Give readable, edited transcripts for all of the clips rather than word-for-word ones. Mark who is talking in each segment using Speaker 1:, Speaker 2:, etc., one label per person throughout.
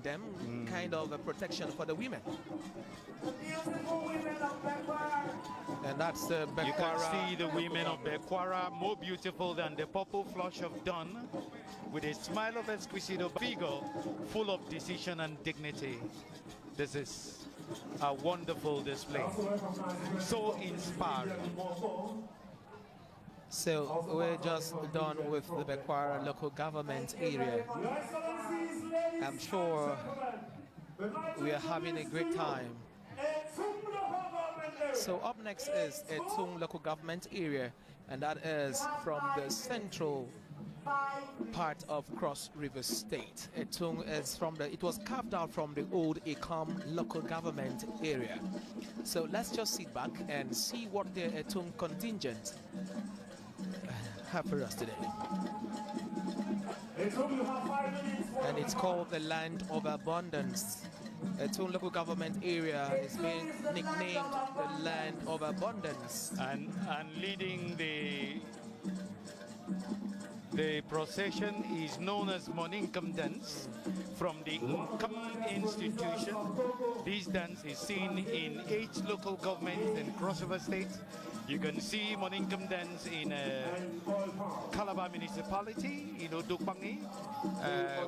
Speaker 1: them, kind of a protection for the women. And that's the Bekwara.
Speaker 2: You can see the women of Bekwara more beautiful than the purple flush of dawn, with a smile of exquisite figure full of decision and dignity. This is a wonderful display, so inspiring.
Speaker 1: So we're just done with the Bekwara local government area. I'm sure we are having a great time. So up next is Etung local government area, and that is from the central part of Cross River State. Etung is from it was carved out from the old Ekam local government area. So let's just sit back and see what the Etung contingent have for us today. And it's called the Land of Abundance. Etung local government area is being nicknamed the Land of Abundance.
Speaker 2: And leading the procession is known as Moninkam dance from the Income Institution. This dance is seen in 8 local governments in Cross River State. You can see Moninkam dance in Calabar municipality, in Odukbangi,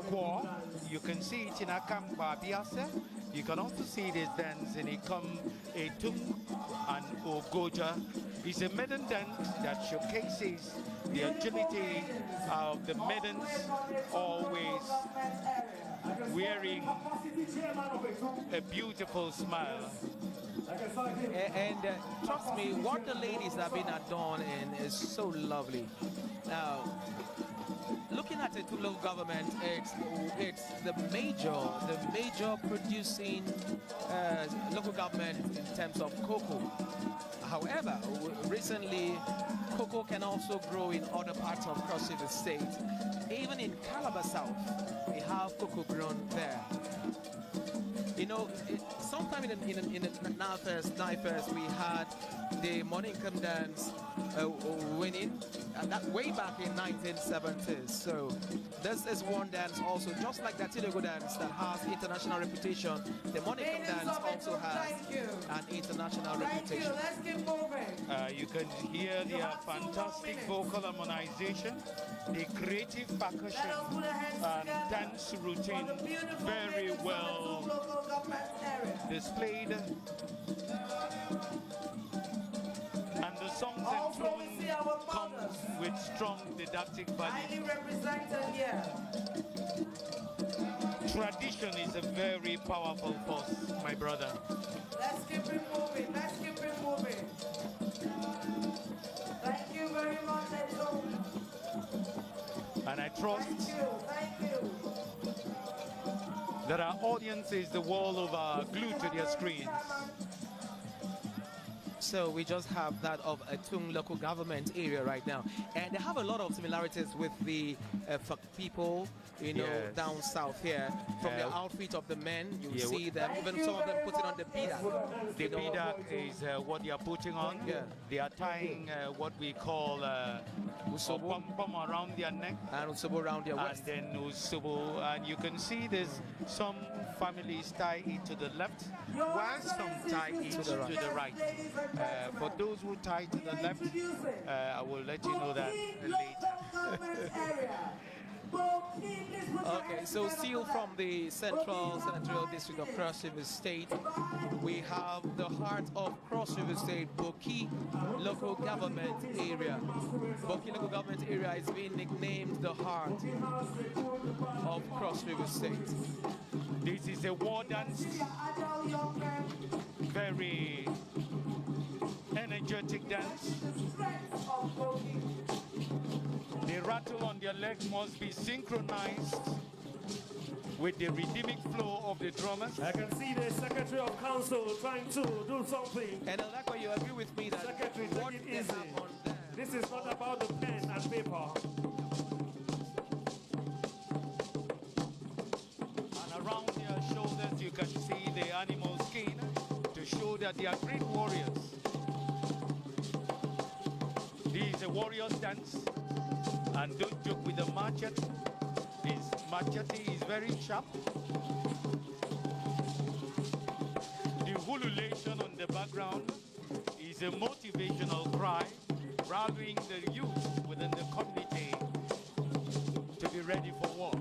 Speaker 2: Kwa. You can see it in Akamba Biase. You can also see this dance in Etung and Ogoja. It's a maiden dance that showcases the agility of the maidens, always wearing a beautiful smile.
Speaker 1: And trust me, what the ladies have been adorned in is so lovely. Now, looking at the local government, it's the major producing local government in terms of cocoa. However, recently, cocoa can also grow in other parts of Cross River State. Even in Calabar South, we have cocoa grown there. You know, sometime in the NIFES, we had the Moninkam dance winning, and that way back in 1970s. So this is one dance also, just like that Tilogo dance that has international reputation. The Moninkam dance also has an international reputation.
Speaker 3: Let's keep moving.
Speaker 2: You can hear their fantastic vocal harmonization, the creative percussion and dance routine very well displayed. And the songs and tunes come with strong didactic value. Tradition is a very powerful force, my brother.
Speaker 3: Let's keep it moving. Let's keep it moving. Thank you very much, Etung.
Speaker 2: And I trust
Speaker 3: Thank you.
Speaker 2: that our audiences the world over glued to their screens.
Speaker 1: So we just have that of Etung local government area right now, and they have a lot of similarities with the people, you know,
Speaker 2: Yes.
Speaker 1: down south here. From the outfit of the men, you see them. Even some of them putting on the bidak.
Speaker 2: The bidak is what they are putting on.
Speaker 1: Yeah.
Speaker 2: They are tying what we call pom-pom around their neck.
Speaker 1: And usobo around their waist.
Speaker 2: And then usobo, and you can see there's some families tie it to the left, while some tie it to the right. For those who tie to the left, I will let you know that later.
Speaker 1: Okay, so still from the central senatorial district of Cross River State, we have the heart of Cross River State, Boki local government area. Boki local government area is being nicknamed the heart of Cross River State.
Speaker 2: This is a war dance, very energetic dance. The rattle on their legs must be synchronized with the rhythmic flow of the drummers.
Speaker 4: I can see the Secretary of Council trying to do something.
Speaker 1: And like what you agree with me that
Speaker 4: Secretary,
Speaker 1: what
Speaker 4: take it
Speaker 1: they
Speaker 4: easy.
Speaker 1: have on there.
Speaker 4: This is not about the pen and paper.
Speaker 2: And around their shoulders you can see the animal skin to show that they are great warriors. This is a warrior's dance. And don't joke with the machete. This machete is very sharp. ululation on the background is a motivational cry, rallying the youth within the community to be ready for war.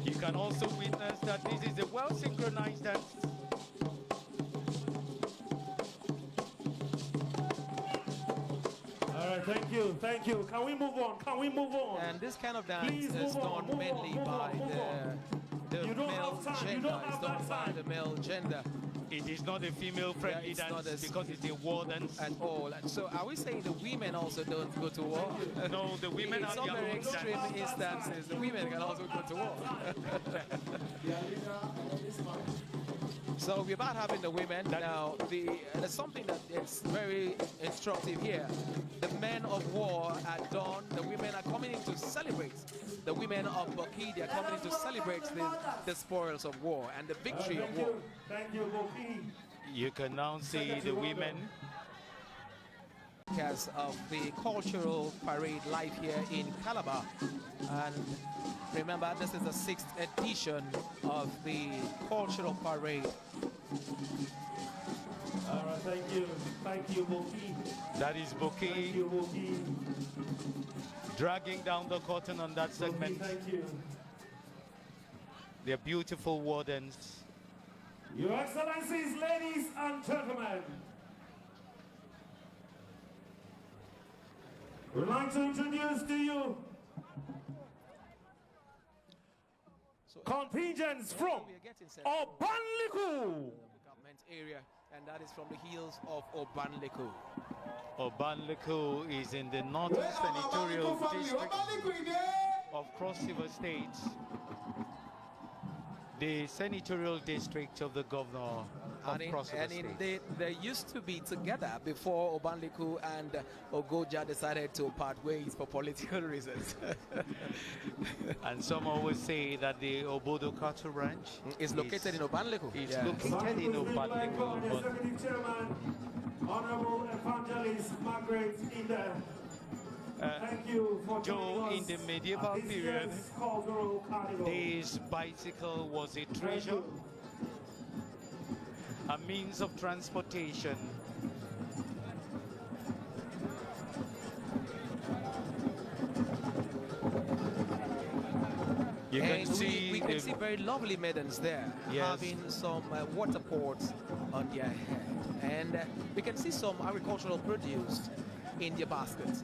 Speaker 2: You can also witness that this is a well-synchronized dance.
Speaker 4: All right, thank you, thank you. Can we move on? Can we move on?
Speaker 1: And this kind of dance
Speaker 4: Please
Speaker 1: is
Speaker 4: move on,
Speaker 1: done
Speaker 4: move
Speaker 1: mainly
Speaker 4: on, move
Speaker 1: by
Speaker 4: on, move on.
Speaker 1: the
Speaker 4: You don't
Speaker 1: male
Speaker 4: have time, you
Speaker 1: gender.
Speaker 4: don't
Speaker 1: It's
Speaker 4: have
Speaker 1: done
Speaker 4: that
Speaker 1: by
Speaker 4: time.
Speaker 1: the male gender
Speaker 2: It is not a female-friendly
Speaker 1: Yeah, it's not
Speaker 2: dance
Speaker 1: a-
Speaker 2: because it's a war dance.
Speaker 1: at all. So are we saying the women also don't go to war?
Speaker 2: No, the women
Speaker 1: In
Speaker 2: have
Speaker 1: some
Speaker 2: their
Speaker 1: very
Speaker 2: own
Speaker 1: extreme
Speaker 2: dance.
Speaker 1: instances, the women can also go to war. So we're about having the women. Now, there's something that is very instructive here. The men of war at dawn, the women are coming in to celebrate. The women of Boki, they are coming in to celebrate the spoils of war and the victory of war.
Speaker 4: Thank you, Boki.
Speaker 2: You can now see the women.
Speaker 1: Because of the cultural parade live here in Calabar. And remember, this is the 6th edition of the cultural parade.
Speaker 4: All right, thank you, Boki.
Speaker 2: That is
Speaker 4: Thank
Speaker 2: Boki
Speaker 4: you, Boki.
Speaker 2: dragging down the curtain on that segment.
Speaker 4: Thank you.
Speaker 2: They're beautiful wardens.
Speaker 4: Your Excellencies, ladies and gentlemen, we'd like to introduce to you contingents from
Speaker 1: We are getting set for
Speaker 4: Obanliku.
Speaker 1: the government area, and that is from the hills of Obanliku.
Speaker 2: Obanliku is in the northern senatorial district of Cross River State, the senatorial district of the governor of Cross River State.
Speaker 1: They used to be together before Obanliku and Ogoja decided to part ways for political reasons.
Speaker 2: And some always say that the Obodo Cattle Ranch
Speaker 1: It's located in Obanliku.
Speaker 2: is
Speaker 1: Yeah.
Speaker 2: located in Obanliku. But
Speaker 4: Executive Chairman, Honorable Evangelist Margaret Ida. Thank you for joining
Speaker 2: Joe,
Speaker 4: us
Speaker 2: in the medieval
Speaker 4: at this
Speaker 2: period,
Speaker 4: year's cultural carnival.
Speaker 2: this bicycle was a treasure, a means of transportation. You can
Speaker 1: And
Speaker 2: see
Speaker 1: we can
Speaker 2: the-
Speaker 1: see very lovely maidens there,
Speaker 2: Yes.
Speaker 1: having some water pots on their head. And we can see some agricultural produce in their baskets.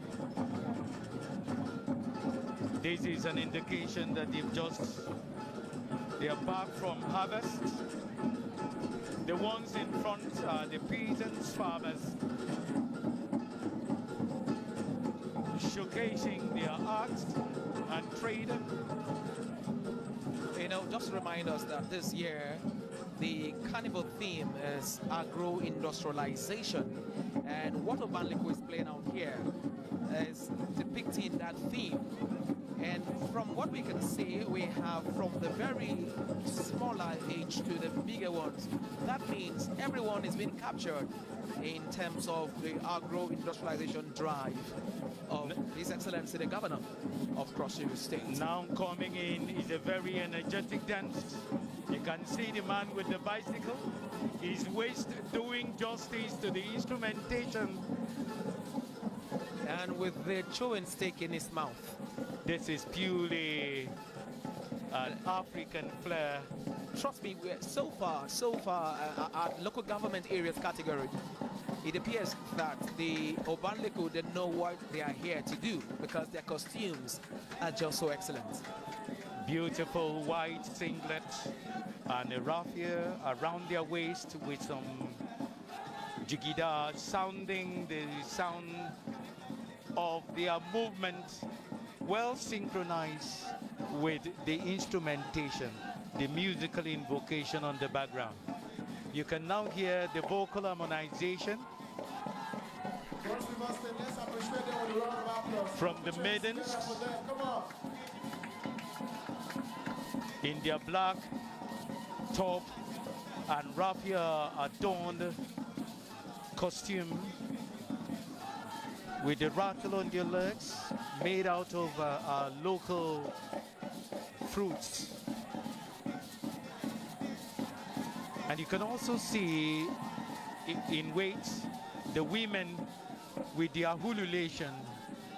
Speaker 2: this is an indication that they are back from harvest. The ones in front are the peasants, farmers, showcasing their art and trade.
Speaker 1: You know, just to remind us that this year the carnival theme is agro-industrialization, and what Obanliku is playing out here is depicting that theme. And from what we can see, we have from the very smaller age to the bigger ones. That means everyone is being captured in terms of the agro-industrialization drive of His Excellency the Governor of Cross River State.
Speaker 2: Now coming in is a very energetic dance. You can see the man with the bicycle, his waist doing justice to the instrumentation.
Speaker 1: And with the chewing stick in his mouth.
Speaker 2: This is purely an African flair.
Speaker 1: Trust me, so far, our local government areas category, it appears that the Obanliku, they know what they are here to do because their costumes are just so excellent.
Speaker 2: Beautiful white singlet and a raffia around their waist with some jigida, sounding the sound of their movement, well synchronized with the instrumentation, the musical invocation on the background. You can now hear the vocal harmonization from the maidens in their black top and raffia adorned costume with the rattle on your legs, made out of local fruits. And you can also see in weights the women with their hululation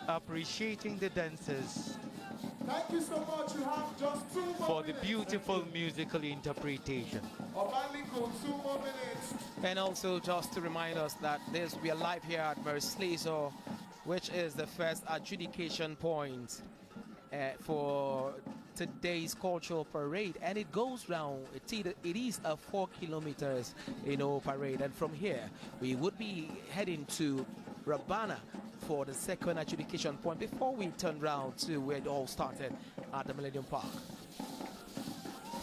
Speaker 2: appreciating the dancers.
Speaker 5: Thank you so much. You have just 2 more
Speaker 2: For the
Speaker 5: minutes.
Speaker 2: beautiful musical interpretation.
Speaker 5: Obaliko, 2 more minutes.
Speaker 1: And also just to remind us that we are live here at Mercedes, which is the first adjudication point for today's cultural parade, and it goes round. It is a 4 kilometers parade, and from here we would be heading to Rabana for the second adjudication point before we turn round to where it all started at the Millennium Park.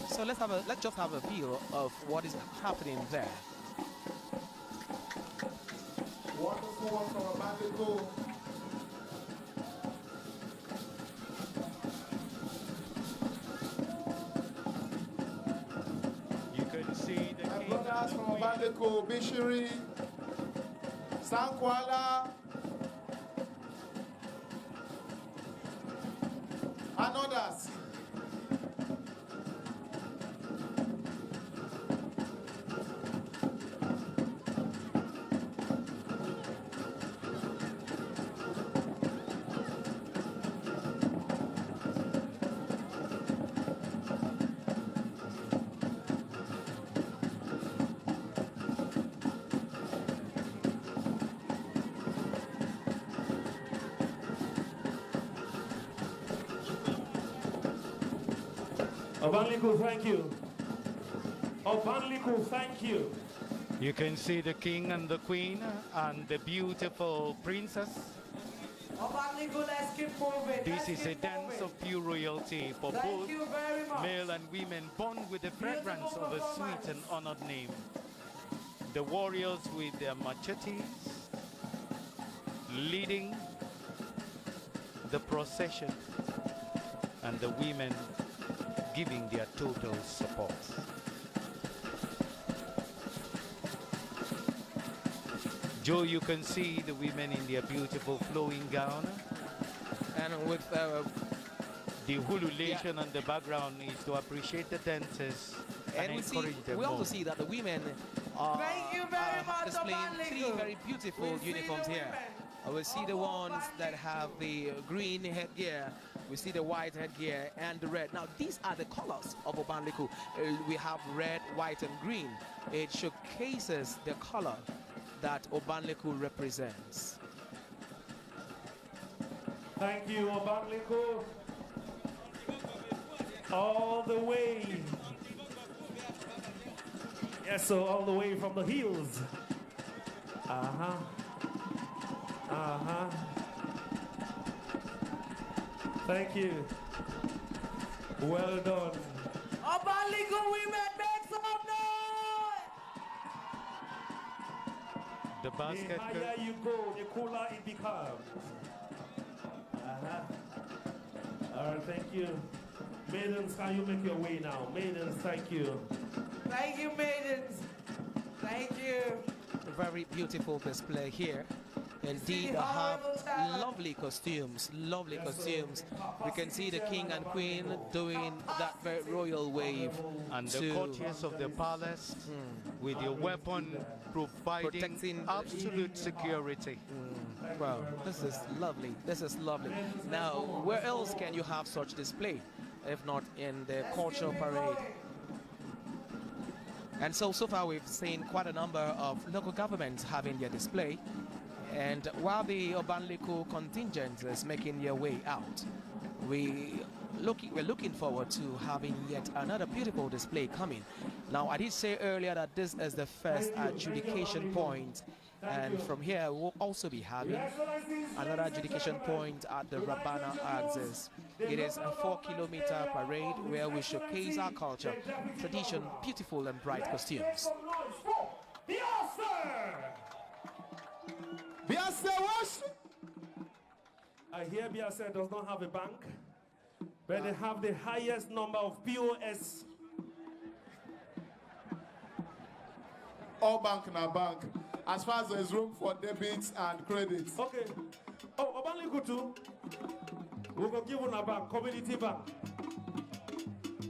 Speaker 1: So let's just have a feel of what is happening there.
Speaker 5: Wonderful one from Obaliko.
Speaker 2: You can see the
Speaker 5: And
Speaker 2: king
Speaker 5: brothers
Speaker 2: and
Speaker 5: from
Speaker 2: the queen.
Speaker 5: Obaliko, Bishiri, Sankwala, and others.
Speaker 4: Obanliku, thank you. Obanliku, thank you.
Speaker 2: You can see the king and the queen and the beautiful princess.
Speaker 3: Obaliko, let's keep moving.
Speaker 2: This is a dance of pure royalty for
Speaker 3: Thank
Speaker 2: both
Speaker 3: you very much.
Speaker 2: male and women born with the fragrance of a sweet and honored name. The warriors with their machetes leading the procession, and the women giving their total support. Joe, you can see the women in their beautiful flowing gown.
Speaker 1: And with
Speaker 2: The hululation on the background is to appreciate the dancers and encourage them
Speaker 1: we also
Speaker 2: more.
Speaker 1: see that the women are
Speaker 3: Thank you very much,
Speaker 1: displaying
Speaker 3: Obanliku.
Speaker 1: 3 very beautiful
Speaker 3: We see
Speaker 1: uniforms
Speaker 3: the
Speaker 1: here.
Speaker 3: women
Speaker 1: We see
Speaker 3: of
Speaker 1: the ones that
Speaker 3: Obanliku.
Speaker 1: have the green headgear, we see the white headgear and the red. Now these are the colors of Obanliku. We have red, white and green. It showcases the color that Obanliku represents.
Speaker 4: Thank you, Obanliku. All the way. Yes, so all the way from the hills. Uh-huh. Uh-huh. Thank you. Well done.
Speaker 3: Obaliko women, make some noise.
Speaker 2: The
Speaker 4: The
Speaker 2: basket
Speaker 4: higher you go, the cooler it becomes. Uh-huh. All right, thank you. Maidens, can you make your way now? Maidens, thank you.
Speaker 3: Thank you, maidens. Thank you.
Speaker 1: A very beautiful display here. Indeed,
Speaker 3: the
Speaker 1: they have
Speaker 3: horrible talent.
Speaker 1: lovely costumes, lovely costumes. We can see the king and queen doing that very royal wave
Speaker 2: and the
Speaker 1: to
Speaker 2: courtiers of the palace with your weapon providing
Speaker 1: Protecting the-
Speaker 2: absolute security.
Speaker 1: Wow, this is lovely. This is lovely. Now, where else can you have such display if not in the cultural parade? And so far we've seen quite a number of local governments having their display. And while the Obanliku contingent is making their way out, we're looking forward to having yet another beautiful display coming. Now, I did say earlier that this is the first adjudication point, and from here we'll also be having another adjudication point at the Rabana axis. It is a 4-kilometer parade where we showcase our culture, tradition, beautiful and bright costumes.
Speaker 5: Biase wash.
Speaker 4: I hear Biase does not have a bank, but they have the highest number of POS.
Speaker 5: All bank na bank. as far as there's room for debits and credits.
Speaker 4: Okay. Oh, Obali Kutu. We're going to give one a bank, community bank.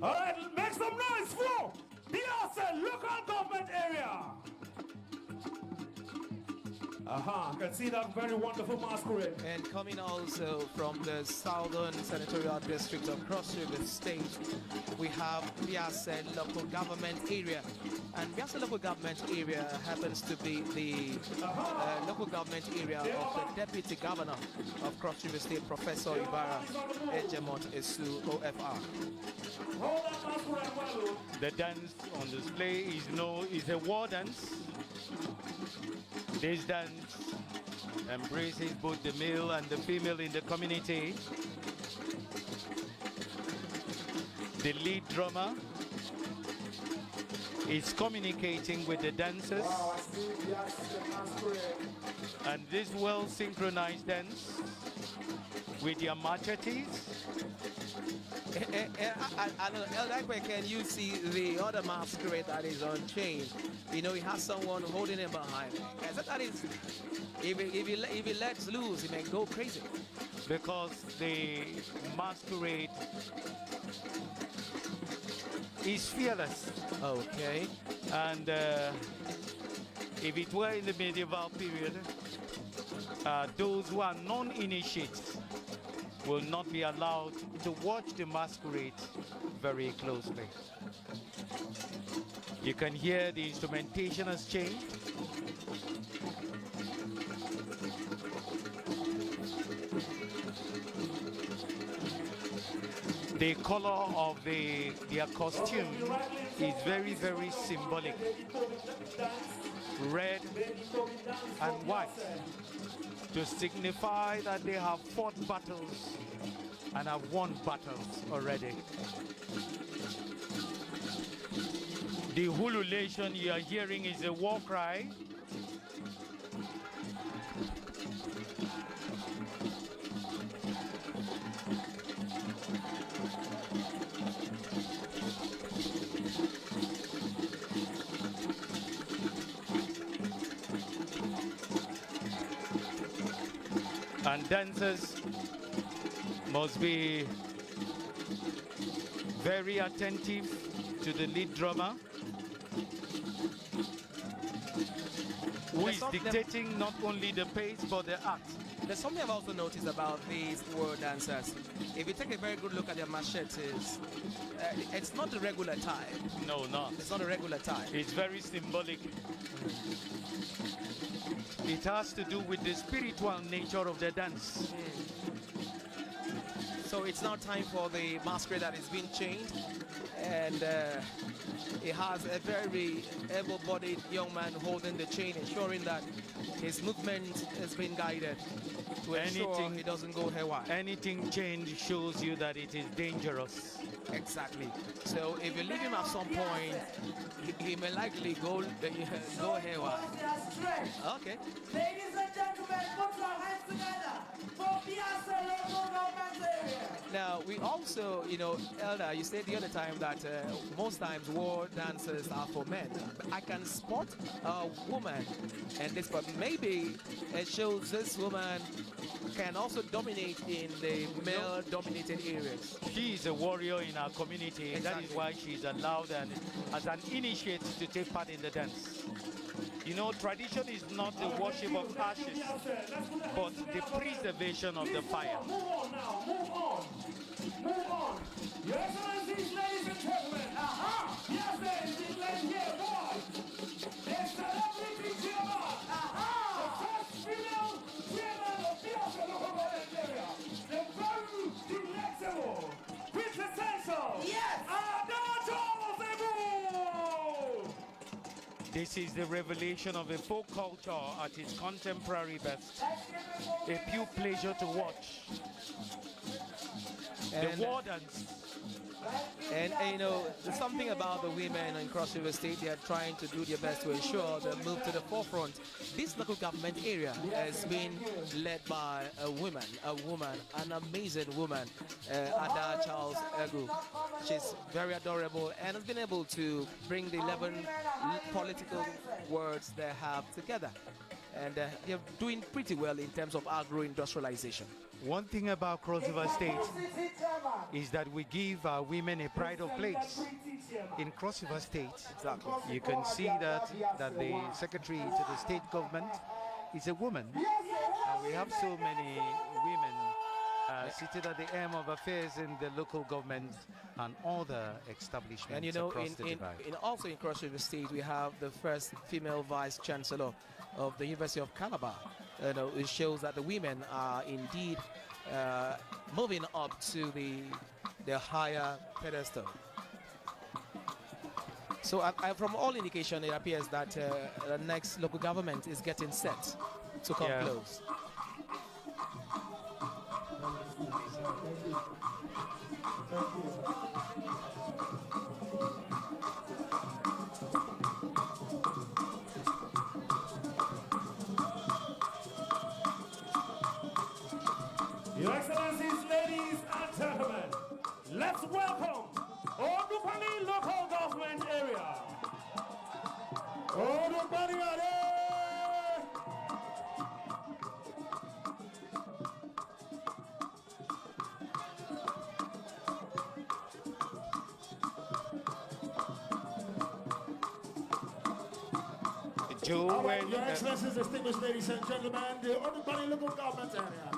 Speaker 4: All right, make some noise for Beyonce local government area. I can see that very wonderful masquerade.
Speaker 1: And coming also from the Southern Senatorial District of Cross River State, we have Biase local government area. And Biase local government area happens to be the local government area of the Deputy Governor of Cross River State, Professor Ibarra Ejemot Esu, OFR.
Speaker 4: Hold that masquerade well.
Speaker 2: The dance on display is a war dance. This dance embraces both the male and the female in the community. The lead drummer is communicating with the dancers.
Speaker 5: Wow, I see Biase masquerade.
Speaker 2: And this well synchronized dance with their machetes.
Speaker 1: I know, Elder, can you see the other masquerade that is on chain? You know, he has someone holding him behind. And that is, if he lets loose, he may go crazy.
Speaker 2: Because the masquerade is fearless.
Speaker 1: Okay.
Speaker 2: And if it were in the medieval period, those who are non-initiates will not be allowed to watch the masquerade very closely. You can hear the instrumentation has changed. The color of their costume is very, very symbolic. Red and white, to signify that they have fought battles and have won battles already. The hululation you are hearing is a war cry. And dancers must be very attentive to the lead drummer, who is dictating not only the pace but the act.
Speaker 1: There's something I've also noticed about these world dancers. If you take a very good look at their machetes, it's not the regular tie.
Speaker 2: No, not.
Speaker 1: It's not a regular tie.
Speaker 2: It's very symbolic. It has to do with the spiritual nature of the dance.
Speaker 1: So it's now time for the masquerade that is being chained, and it has a very able-bodied young man holding the chain, ensuring that his movement has been guided to ensure he doesn't go haywire.
Speaker 2: Anything chained shows you that it is dangerous.
Speaker 1: Exactly. So if you leave him at some point, he may likely go haywire. Okay.
Speaker 3: Ladies and gentlemen, put your hands together for Biase local government area.
Speaker 1: Now, we also, you know, Elder, you said the other time that most times war dancers are for men. I can spot a woman, and this, but maybe it shows this woman can also dominate in the male-dominated areas.
Speaker 2: She is a warrior in our community, and that is why she is allowed and as an initiate to take part in the dance. You know, tradition is not the worship of ashes, but the preservation of the fire.
Speaker 4: Move on now, move on. Move on. Your Excellencies, ladies and gentlemen. Yes, ladies, let's hear more. The celebrity chairman. The first female chairman of Biase local government area. The very delectable, quintessential.
Speaker 3: Yes.
Speaker 2: This is the revelation of a folk culture at its contemporary best. A pure pleasure to watch.
Speaker 1: And,
Speaker 2: the war dance.
Speaker 1: and you know, there's something about the women in Cross River State. They are trying to do their best to ensure they move to the forefront. This local government area has been led by a woman, an amazing woman, Ada Charles Egu. She's very adorable and has been able to bring the 11 political words they have together. And they're doing pretty well in terms of agro-industrialization.
Speaker 2: One thing about Cross River State is that we give our women a pride of place. In Cross River State,
Speaker 1: Exactly.
Speaker 2: you can see that the secretary to the state government is a woman. And we have so many women seated at the helm of affairs in the local government and other establishments
Speaker 1: And you know,
Speaker 2: across the divide.
Speaker 1: also in Cross River State, we have the first female vice chancellor of the University of Calabar. You know, it shows that the women are indeed moving up to the higher pedestal. So from all indication, it appears that the next local government is getting set to come
Speaker 2: Yeah.
Speaker 1: close.
Speaker 4: Your Excellencies, ladies and gentlemen, let's welcome Odupani local government area. Odupani area.
Speaker 2: Joe,
Speaker 4: All right,
Speaker 2: when,
Speaker 4: Your Excellencies, distinguished ladies and gentlemen, the Odupani local government area.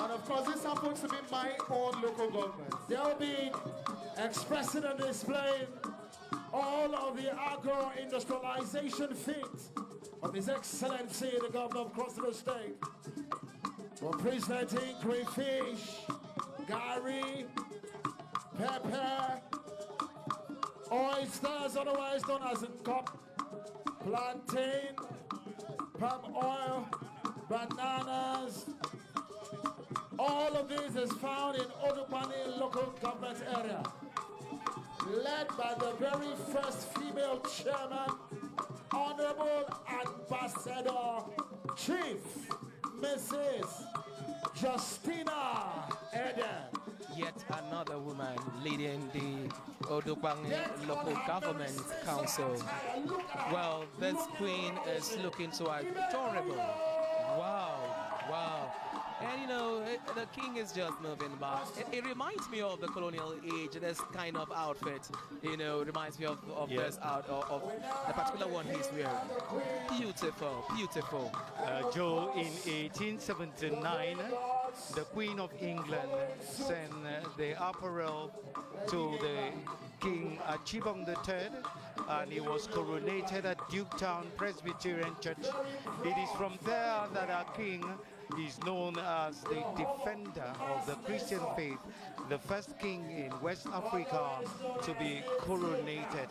Speaker 5: And of course, this happens to be my own local government.
Speaker 4: They'll be expressing and displaying all of the agro-industrialization feat of His Excellency, the Governor of Cross River State. We're presenting crayfish, gari, pepper, oysters, otherwise known as cup, plantain, palm oil, bananas. All of this is found in Odupani local government area, led by the very first female chairman, Honorable Ambassador Chief Mrs. Justina Eden.
Speaker 1: Yet another woman leading the Odupani Local Government Council. Well, this queen is looking so adorable. Wow, wow. And you know, the king is just moving by. It reminds me of the colonial age, this kind of outfit. You know, reminds me of
Speaker 2: Yeah.
Speaker 1: this of the particular one he's wearing. Beautiful, beautiful.
Speaker 2: Joe, in 1879, the Queen of England sent the apparel to the King Achibong III, and he was coronated at Duketown Presbyterian Church. It is from there that our king is known as the defender of the Christian faith, the first king in West Africa to be coronated.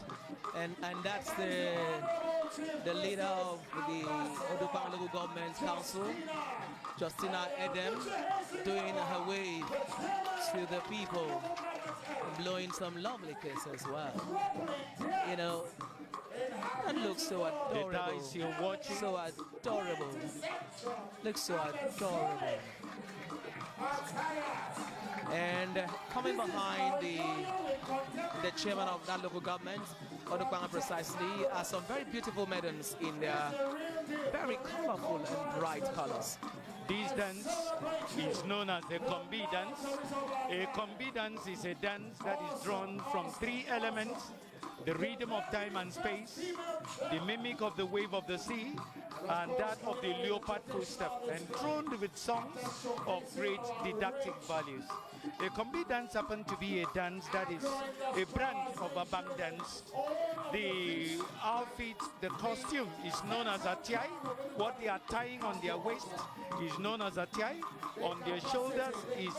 Speaker 1: And that's the leader of the Odupang Local Government Council, Justina Edem, doing her wave to the people, blowing some lovely kisses as well. You know, that looks so
Speaker 2: The
Speaker 1: adorable.
Speaker 2: dice you're watching,
Speaker 1: So adorable. Looks so adorable. And coming behind the chairman of that local government, Odupang precisely, are some very beautiful maidens in their very colorful and bright colors.
Speaker 2: this dance is known as the Kombi dance. A Kombi dance is a dance that is drawn from three elements: the rhythm of time and space, the mimic of the wave of the sea, and that of the leopard footstep, and thrown with songs of great didactic values. A Kombi dance happens to be a dance that is a branch of a bang dance. The outfit, the costume is known as a tiai. What they are tying on their waist is known as a tiai. On their shoulders is,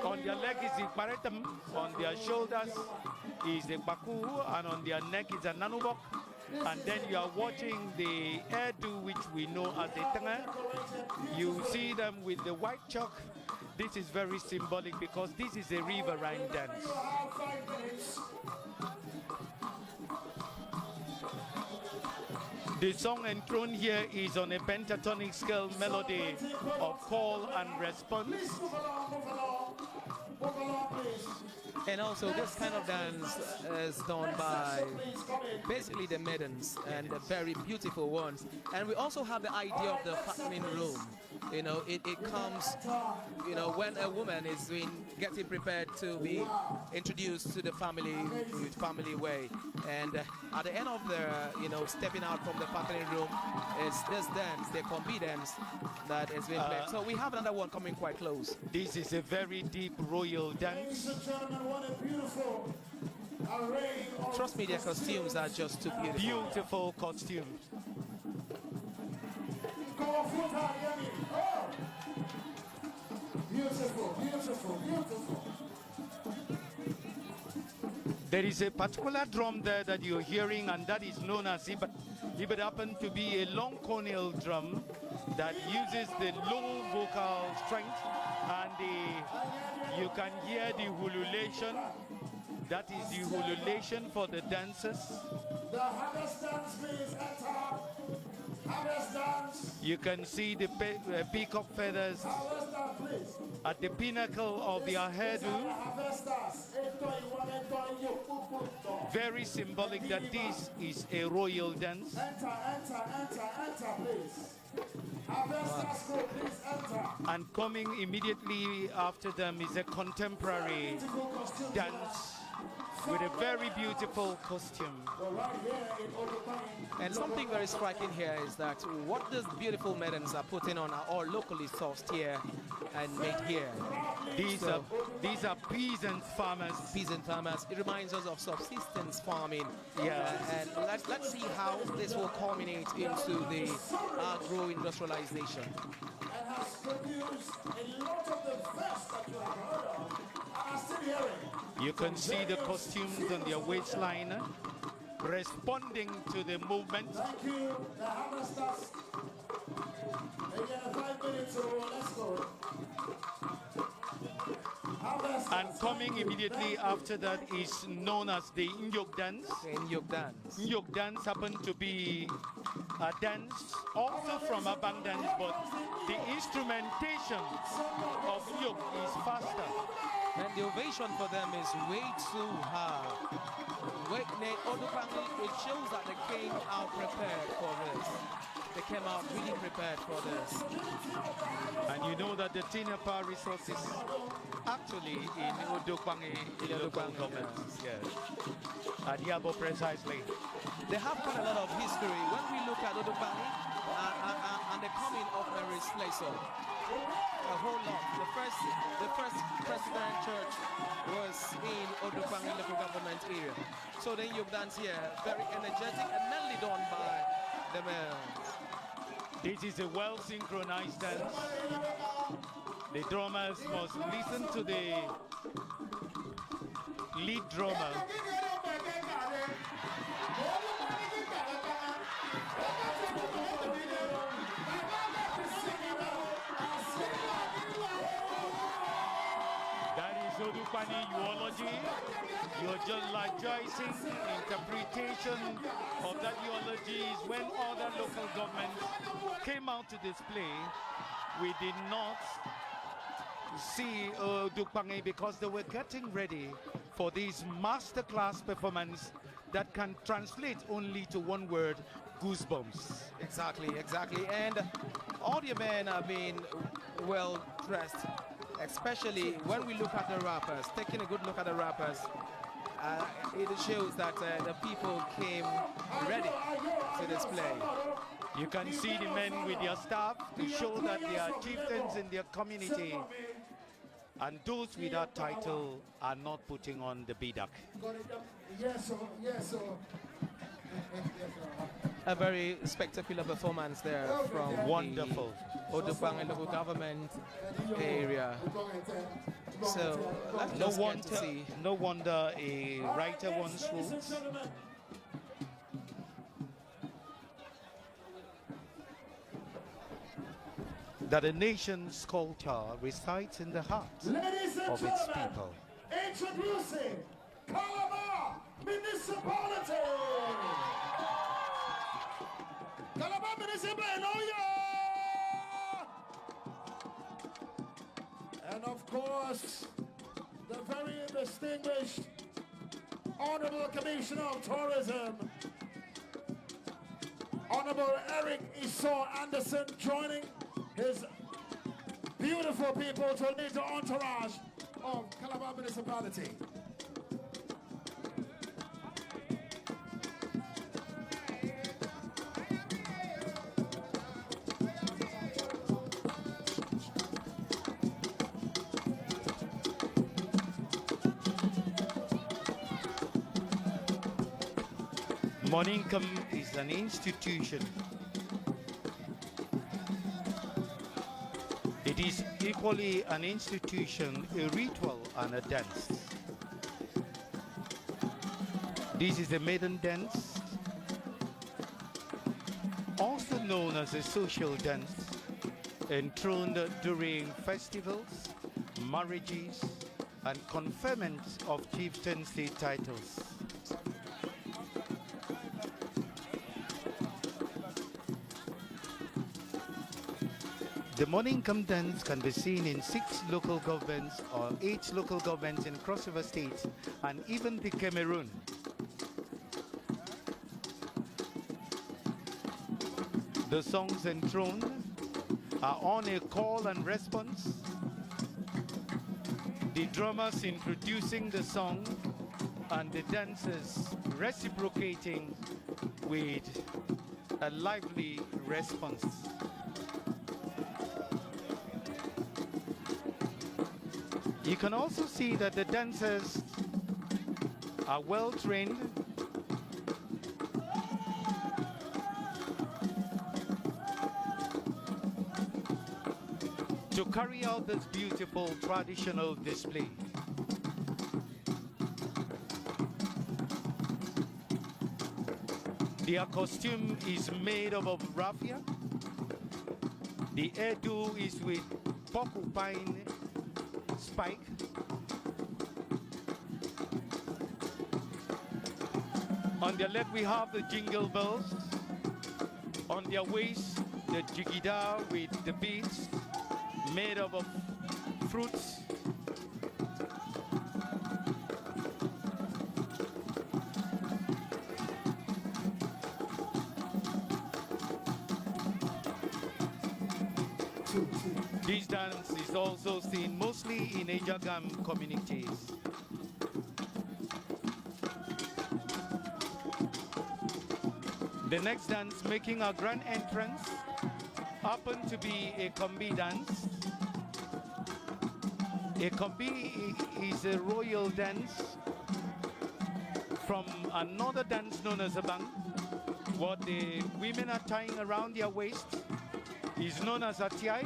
Speaker 2: on their leg is the paretum, on their shoulders is the baku, and on their neck is a nanubok. and then you are watching the hairdo, which we know as the tanga. You see them with the white chalk. This is very symbolic because this is a riverine dance. The song enthroned here is on a pentatonic scale melody of call and response.
Speaker 1: And also this kind of dance is done by basically the maidens, and the very beautiful ones. And we also have the idea of the fattening room. You know, it comes, you know, when a woman is getting prepared to be introduced to the family with family way. And at the end of the, you know, stepping out from the fattening room is this dance, the combi dance that is being played. So we have another one coming quite close.
Speaker 2: This is a very deep royal dance.
Speaker 4: Ladies and gentlemen, what a beautiful array of
Speaker 1: Trust me, their costumes are just too beautiful.
Speaker 2: Beautiful costumes.
Speaker 4: Oh! Beautiful, beautiful, beautiful.
Speaker 2: There is a particular drum there that you're hearing, and that is known as it happen to be a long cornel drum that uses the low vocal strength, and you can hear the ululation. That is the ululation for the dancers.
Speaker 4: The harvest dance, please enter. Harvest dance.
Speaker 2: You can see the peacock feathers
Speaker 4: Harvest dance, please.
Speaker 2: at the pinnacle of their hairdo.
Speaker 4: Harvest dance.
Speaker 2: Very symbolic that this is a royal dance.
Speaker 4: Enter, enter, enter, enter, please. Harvest dance, please enter.
Speaker 2: And coming immediately after them is a contemporary dance with a very beautiful costume.
Speaker 1: And something very striking here is that what these beautiful maidens are putting on are all locally sourced here and made here.
Speaker 2: These are peasant farmers.
Speaker 1: Peasant farmers. It reminds us of subsistence farming.
Speaker 2: Yeah.
Speaker 1: And let's see how this will culminate into the agro-industrialization.
Speaker 4: And has produced a lot of the best that you have heard of and are still hearing.
Speaker 2: You can see the costumes on their waistline responding to the movement.
Speaker 4: Thank you. The harvesters. Again, 5 minutes or let's go. Harvesters.
Speaker 2: And coming immediately after that is known as the Nyok dance.
Speaker 1: Nyok dance.
Speaker 2: Nyok dance happened to be a dance also from Abang dance, but the instrumentation of Nyok is faster.
Speaker 1: And the ovation for them is way too high. It shows that they came out prepared for this. They came out really prepared for this.
Speaker 2: And you know that the Tinapa resources actually in Odokwangi local government. Yes. At Yabo precisely.
Speaker 1: They have quite a lot of history. When we look at Odokwangi and the coming of Mary Slaser, a whole lot. The first President Church was in Odokwangi local government area. So then you've dance here, very energetic and mainly done by the males.
Speaker 2: This is a well-synchronized dance. The drummers must listen to the lead drummer. That is Odukwane eulogy. You're just like Joyce's interpretation of that eulogy is when other local governments came out to display. We did not see Odukwane because they were getting ready for this masterclass performance that can translate only to one word: goosebumps.
Speaker 1: Exactly. And all the men have been well dressed, especially when we look at the rappers. Taking a good look at the rappers, it shows that the people came ready to display.
Speaker 2: You can see the men with their staff to show that they are chieftains in their community. And those with that title are not putting on the bidak.
Speaker 4: Yes, sir. Yes, sir.
Speaker 1: A very spectacular performance there from
Speaker 2: Wonderful.
Speaker 1: the Odokwangi local government area. So let's just get to see.
Speaker 2: No wonder a writer once wrote, that a nation's culture resides in the heart
Speaker 4: Ladies and
Speaker 2: of its
Speaker 4: gentlemen,
Speaker 2: people.
Speaker 4: introducing Calabar Municipality. Calabar Municipality, oh yeah! And of course, the very distinguished Honorable Commissioner of Tourism, Honorable Eric Esau Anderson, joining his beautiful people to lead the entourage of Calabar Municipality.
Speaker 2: Monincum is an institution. It is equally an institution, a ritual, and a dance. This is a maiden dance, also known as a social dance, enthroned during festivals, marriages, and conferment of chieftaincy titles. The Monincum dance can be seen in 6 local governments or 8 local governments in crossover states and even the Cameroon. The songs enthroned are on a call and response. The drummers introducing the song and the dancers reciprocating with a lively response. You can also see that the dancers are well trained. To carry out this beautiful traditional display. Their costume is made up of raffia. The hairdo is with porcupine spike. On their leg we have the jingle bells. On their waist the jigida with the beads made up of fruits. This dance is also seen mostly in Ajagam communities. The next dance making a grand entrance happened to be a Kombi dance. A Kombi is a royal dance from another dance known as a bang. What the women are tying around their waist is known as a tiai.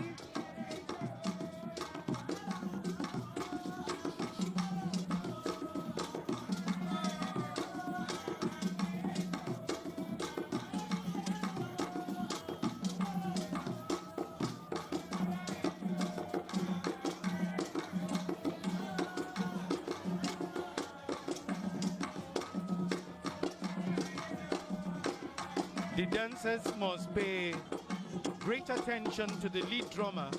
Speaker 2: The dancers must pay great attention to the lead drummer,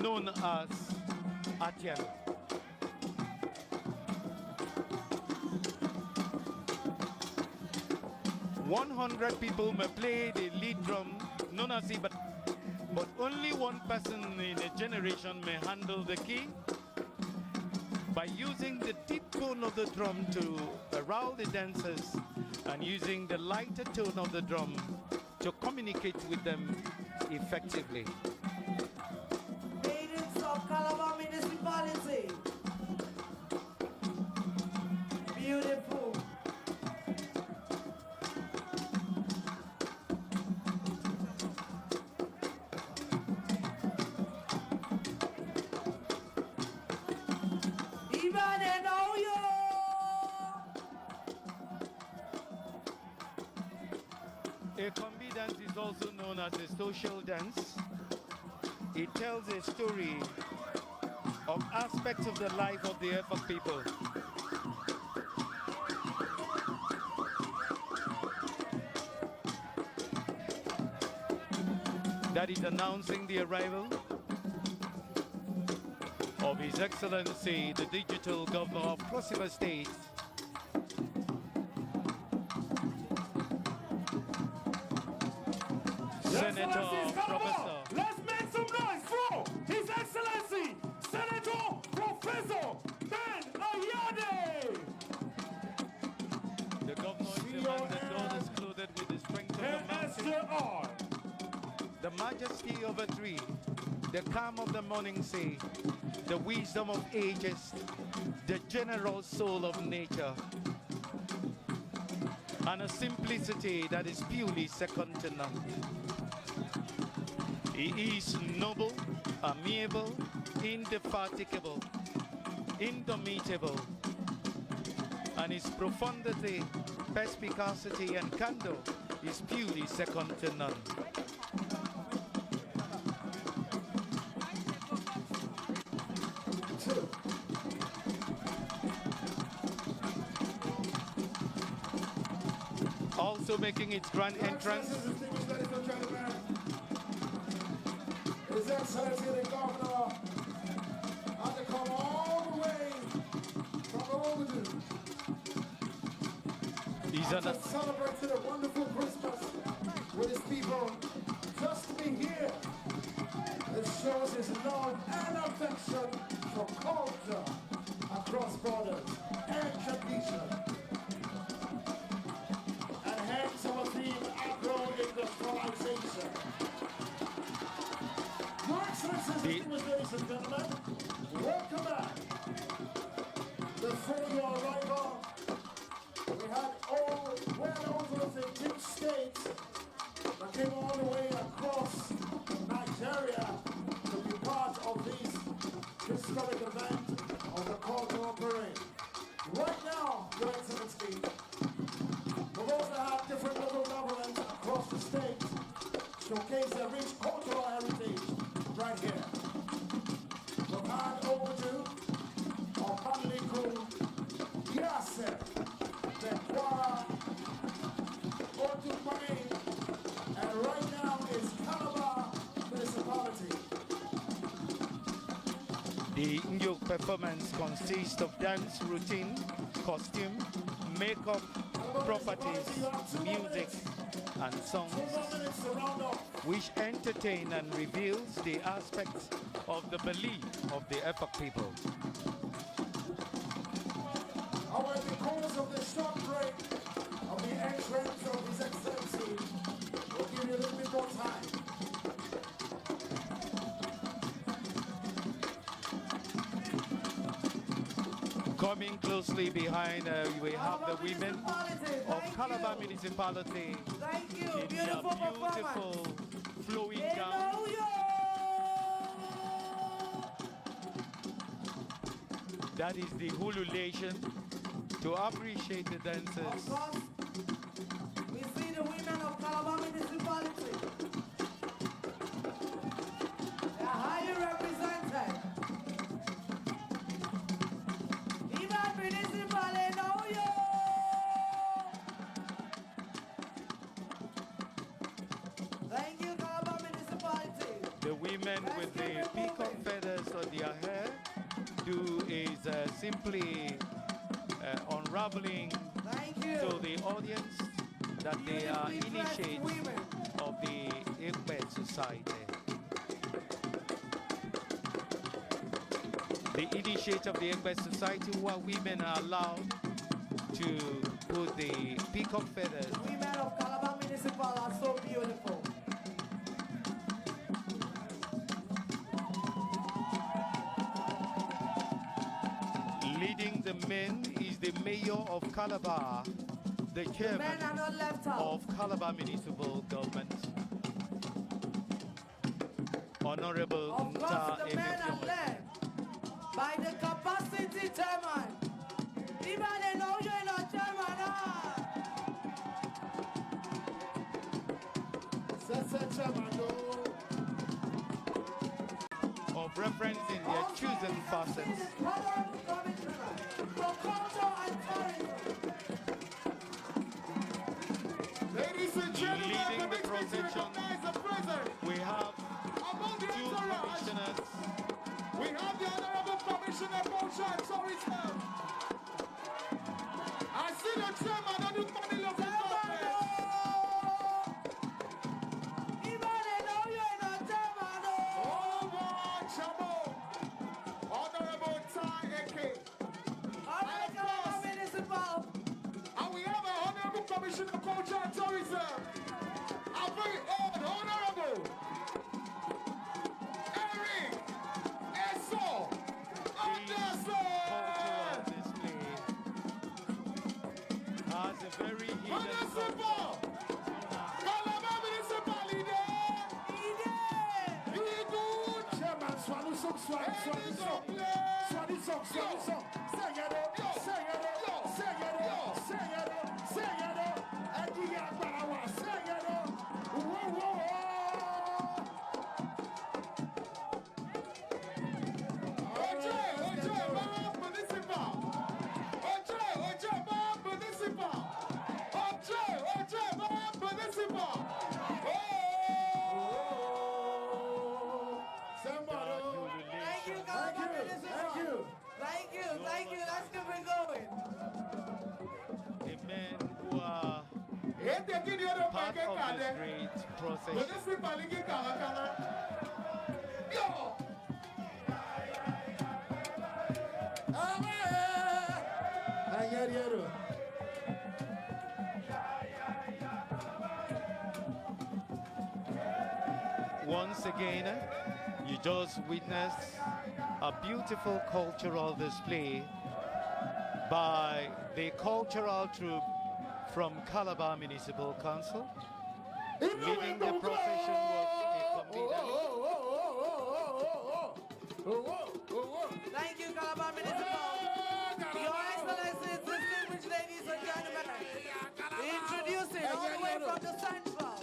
Speaker 2: known as Atian. "100 people may play the lead drum, known as it, but only one person in a generation may handle the key. By using the deep tone of the drum to arouse the dancers and using the lighter tone of the drum to communicate with them effectively."
Speaker 3: Maidens of Calabar Municipality. Beautiful. Even in Oyo.
Speaker 2: A Kombi dance is also known as a social dance. It tells a story of aspects of the life of the Efik people. That is announcing the arrival of His Excellency, the Digital Governor of Cross River State, Senator Professor.
Speaker 4: Let's make some noise for His Excellency, Senator Professor Ben Ayade.
Speaker 2: The governor is the man that God is clothed with the strength of the mountain.
Speaker 4: SJR.
Speaker 2: The majesty of a tree, the calm of the morning sea, the wisdom of ages, the general soul of nature, and a simplicity that is purely second to none. He is noble, amiable, indefatigable, indomitable, and his profundity, perspicacity, and candor is purely second to none. Also making its grand entrance,
Speaker 5: His Excellency the Governor had to come all the way from Overdue
Speaker 2: he's
Speaker 5: and to celebrate a wonderful Christmas with his people. Just to be here, it shows his love and affection for culture across borders and tradition. And hence our theme, agro-industrialization. Your Excellencies, distinguished ladies and gentlemen, welcome back. Before your arrival, we had well over 15 states that came all the way across Nigeria to be part of this historic event of the cultural parade. Right now, Your Excellency, we've also had different local governments across the state showcase their rich cultural heritage right here. We've had Overdue, or commonly called Yasser, Bekwara, Otukwane, and right now is Calabar Municipality.
Speaker 2: The Nyok performance consists of dance routine, costume, makeup, properties, music, and songs, which entertain and reveals the aspects of the belief of the Efik people.
Speaker 5: However, because of the short break of the entrance of His Excellency, we'll give you a little bit more time.
Speaker 2: Coming closely behind, we have the women of Calabar Municipality
Speaker 3: Thank you.
Speaker 2: in their
Speaker 3: Beautiful performance.
Speaker 2: beautiful flowing
Speaker 3: They
Speaker 2: gown.
Speaker 3: know you.
Speaker 2: That is the hululation to appreciate the
Speaker 3: Of
Speaker 2: dancers.
Speaker 3: course, we see the women of Calabar Municipality. They are highly represented. Even municipality know you. Thank you, Calabar Municipality.
Speaker 2: The women with the peacock feathers on their hair do is simply unraveling
Speaker 3: Thank you.
Speaker 2: to the audience that they are
Speaker 3: Beautifully dressed
Speaker 2: initiates
Speaker 3: women.
Speaker 2: of the Ekbet society. The initiates of the Ekbet society, who are women, are allowed to put the peacock feathers
Speaker 3: Women of Calabar Municipal are so beautiful.
Speaker 2: leading the men is the mayor of Calabar, the
Speaker 3: Men
Speaker 2: chairman
Speaker 3: are not left out.
Speaker 2: of Calabar Municipal Government, Honorable
Speaker 3: Of course,
Speaker 2: Nta
Speaker 3: the men are
Speaker 2: Emefiele.
Speaker 3: led by the capacity chairman. Even they know you're not chairman.
Speaker 5: Sese Chamado.
Speaker 2: of reference in their chosen facets.
Speaker 5: Ladies and gentlemen,
Speaker 2: Leading the
Speaker 5: permit me to
Speaker 2: procession,
Speaker 5: recognize the present
Speaker 2: we have
Speaker 5: among the
Speaker 2: two
Speaker 5: entourage.
Speaker 2: commissioners.
Speaker 5: We have the Honorable Commissioner Bocha and Tourism. I see the chairman of the panel of the government. Oh, boy, Chamo. Honorable Tai Eke. And we have a Honorable Commissioner Culture and Tourism. Our very own Honorable Eric Eso Anderson.
Speaker 2: Cultural display has a very hidden
Speaker 5: Municipal. Calabar Municipal leader. Leader. Chairman Swanu Sok Swanu Swanu Sok. Swanu Sok Swanu Sok. Say it. Say it. Say it. Say it. Say it. Adi Agbarawa. Say it. Whoa, whoa, whoa.
Speaker 3: Thank you. Let's keep it going.
Speaker 2: the men who are part
Speaker 5: Part
Speaker 2: of this great procession. Once again, you just witnessed a beautiful cultural display by the cultural troupe from Calabar Municipal Council. Leading the procession was a comedian.
Speaker 3: Thank you, Calabar Municipal. Your Excellencies, distinguished ladies and gentlemen, introducing all the way from the central,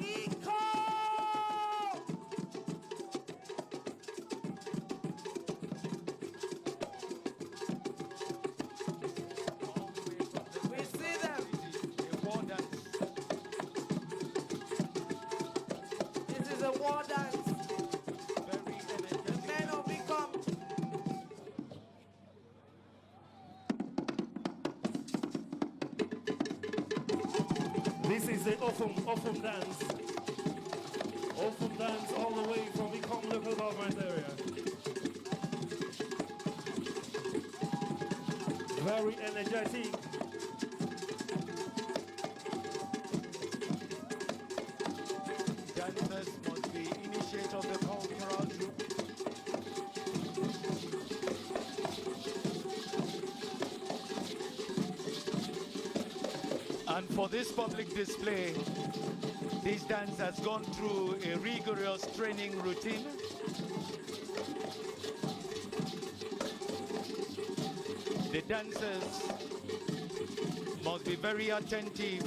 Speaker 3: Eco! We see them.
Speaker 2: A war dance.
Speaker 3: This is a war dance.
Speaker 2: Very energetic.
Speaker 3: Men of become.
Speaker 4: This is the Ofum dance. Ofum dance all the way from Ecom local government area. Very energetic.
Speaker 2: Dancers must be initiated of the cultural troupe. And for this public display, this dance has gone through a rigorous training routine. The dancers must be very attentive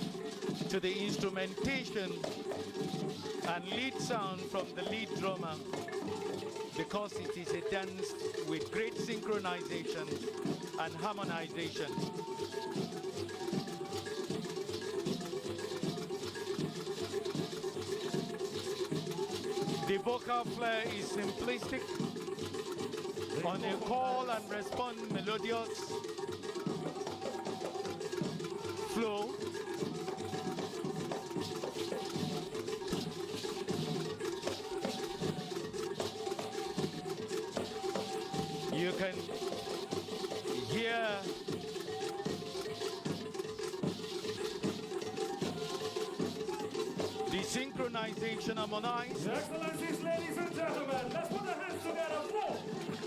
Speaker 2: to the instrumentation and lead sound from the lead drummer, because it is a dance with great synchronization and harmonization. The vocal flair is simplistic, on a call and response melodious flow. You can hear the synchronization harmonized.
Speaker 4: Your Excellencies, ladies and gentlemen, let's put our hands together for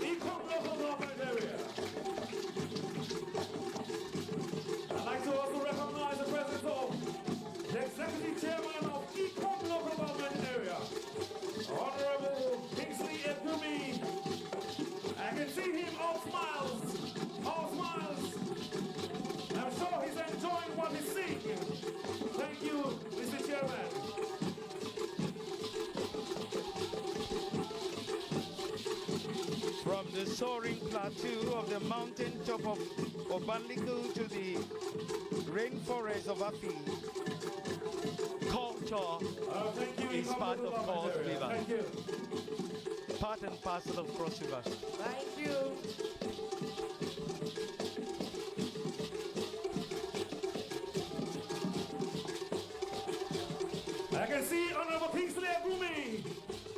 Speaker 4: Ecom local government area. I'd like to also recognize the presence of the Executive Chairman of Ecom local government area, Honorable Kingsley Ebumi. I can see him all smiles, all smiles. I'm sure he's enjoying what he's seeing. Thank you, Mr. Chairman.
Speaker 2: the soaring plateau of the mountain top of Obanliko to the rainforest of Afi. Culture
Speaker 4: Thank you.
Speaker 2: is part of Cross River.
Speaker 4: Thank you.
Speaker 2: Part and parcel of Cross River.
Speaker 3: Thank you.
Speaker 4: I can see Honorable Kingsley Agumi.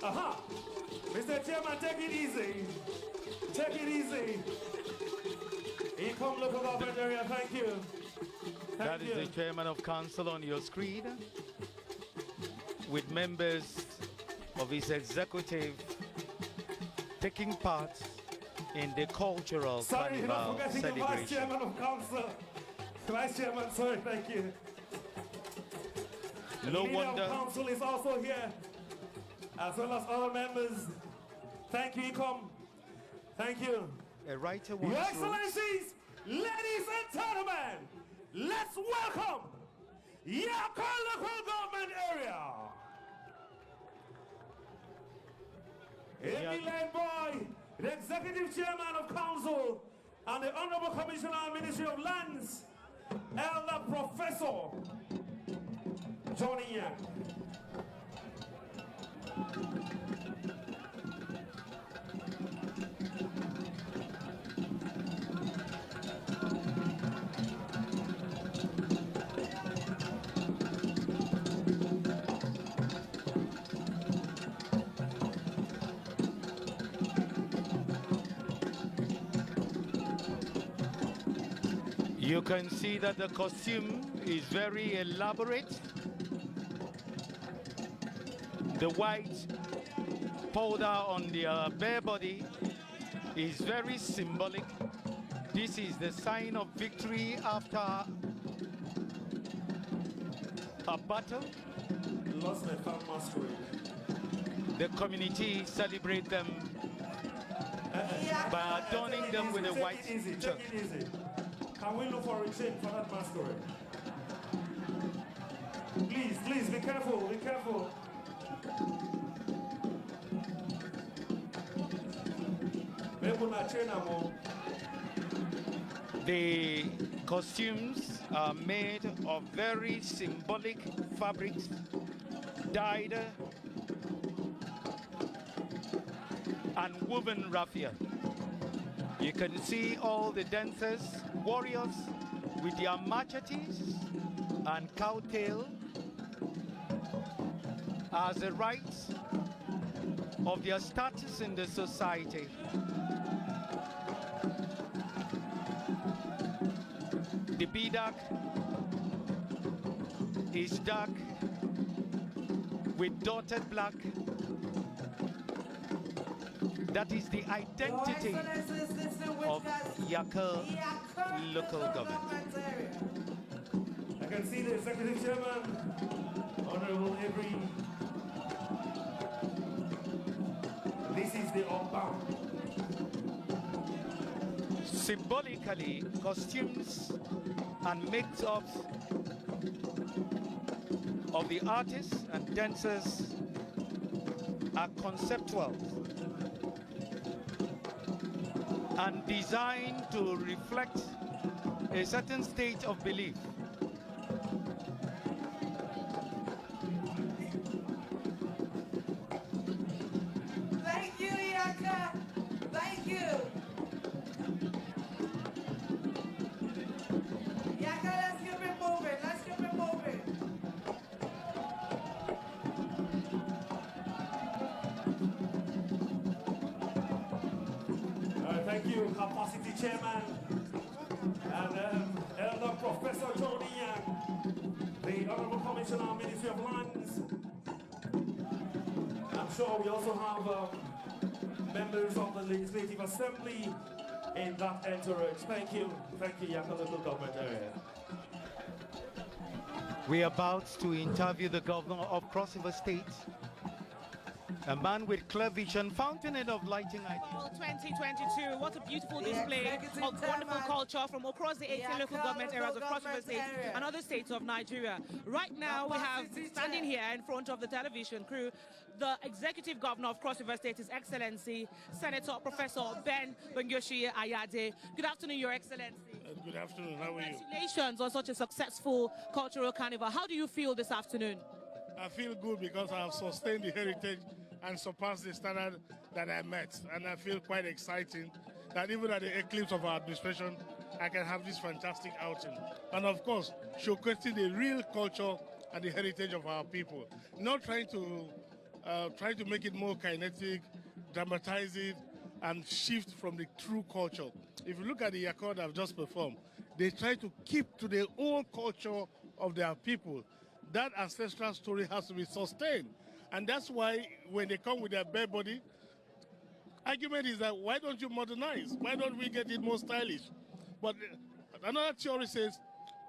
Speaker 4: Aha. Mr. Chairman, take it easy. Take it easy. Income local government area, thank you.
Speaker 2: That is the chairman of council on your screen, with members of his executive taking part in the cultural
Speaker 4: Sorry, you're not
Speaker 2: carnival
Speaker 4: forgetting the vice
Speaker 2: celebration.
Speaker 4: chairman of council. Vice chairman, sorry, thank you.
Speaker 2: No
Speaker 4: Leader
Speaker 2: wonder
Speaker 4: of council is also here, as well as other members. Thank you, Income. Thank you.
Speaker 2: a writer
Speaker 4: Your
Speaker 2: once wrote,
Speaker 4: Excellencies, ladies and gentlemen, let's welcome Yaka local government area. Ably led by the Executive Chairman of Council and the Honorable Commissioner Ministry of Lands, Elder Professor Johnny Yang.
Speaker 2: you can see that the costume is very elaborate. The white powder on their bare body is very symbolic. This is the sign of victory after a battle.
Speaker 4: Lost my fan masquerade.
Speaker 2: The community celebrate them by adorning them with a white
Speaker 4: Take it easy,
Speaker 2: shirt.
Speaker 4: take it easy. Can we look for a change for that masquerade? Please, please, be careful, be careful.
Speaker 2: The costumes are made of very symbolic fabrics, dyed and woven raffia. You can see all the dancers, warriors with their machetes and cowtail as a right of their status in the society. The bedak is dark with dotted black. That is the identity of Yaka local government.
Speaker 4: I can see the Executive Chairman, Honorable Avery. This is the Ombang.
Speaker 2: Symbolically, costumes and mix-ups of the artists and dancers are conceptual and designed to reflect a certain state of belief.
Speaker 3: Thank you, Yaka. Thank you. Yaka, let's keep it moving. Let's keep it moving.
Speaker 4: Thank you, Capacity Chairman, and Elder Professor Tony Yang, the Honorable Commissioner, Ministry of Lands. I'm sure we also have members of the Legislative Assembly in that entourage. Thank you, Yaka local government area.
Speaker 2: We are about to interview the governor of Cross River State, A man with clear vision, fountainhead of lighting.
Speaker 6: 2022. What a beautiful display
Speaker 3: executive
Speaker 6: of wonderful
Speaker 3: chairman,
Speaker 6: culture from across the 18 local government areas of Cross River State
Speaker 3: area.
Speaker 6: and other states of Nigeria. Right now, we have
Speaker 3: Capacity
Speaker 6: standing
Speaker 3: check.
Speaker 6: here in front of the television crew, the Executive Governor of Cross River State, His Excellency, Senator Professor Ben Bengoshi Ayade. Good afternoon, Your Excellency.
Speaker 7: Good afternoon. How are you?
Speaker 6: Congratulations on such a successful cultural carnival. How do you feel this afternoon?
Speaker 7: I feel good because I have sustained the heritage and surpassed the standard that I met. And I feel quite exciting that even at the eclipse of our administration, I can have this fantastic outing. And of course, showcasing the real culture and the heritage of our people. Not trying to make it more kinetic, dramatize it, and shift from the true culture. If you look at the Yakod I've just performed, they try to keep to the old culture of their people. That ancestral story has to be sustained. And that's why when they come with their bare body, argument is that why don't you modernize? Why don't we get it more stylish? But another theory says,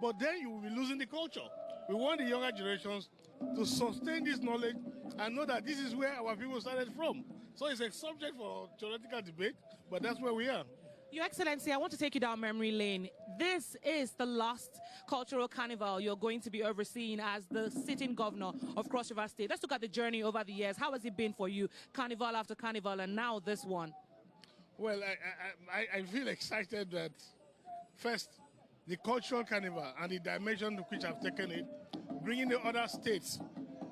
Speaker 7: but then you will be losing the culture. We want the younger generations to sustain this knowledge and know that this is where our people started from. So it's a subject for theoretical debate, but that's where we are.
Speaker 6: Your Excellency, I want to take you down memory lane. This is the last cultural carnival you're going to be overseeing as the sitting governor of Cross River State. Let's look at the journey over the years. How has it been for you, carnival after carnival, and now this one?
Speaker 7: Well, I feel excited that first, the cultural carnival and the dimension to which I've taken it, bringing the other states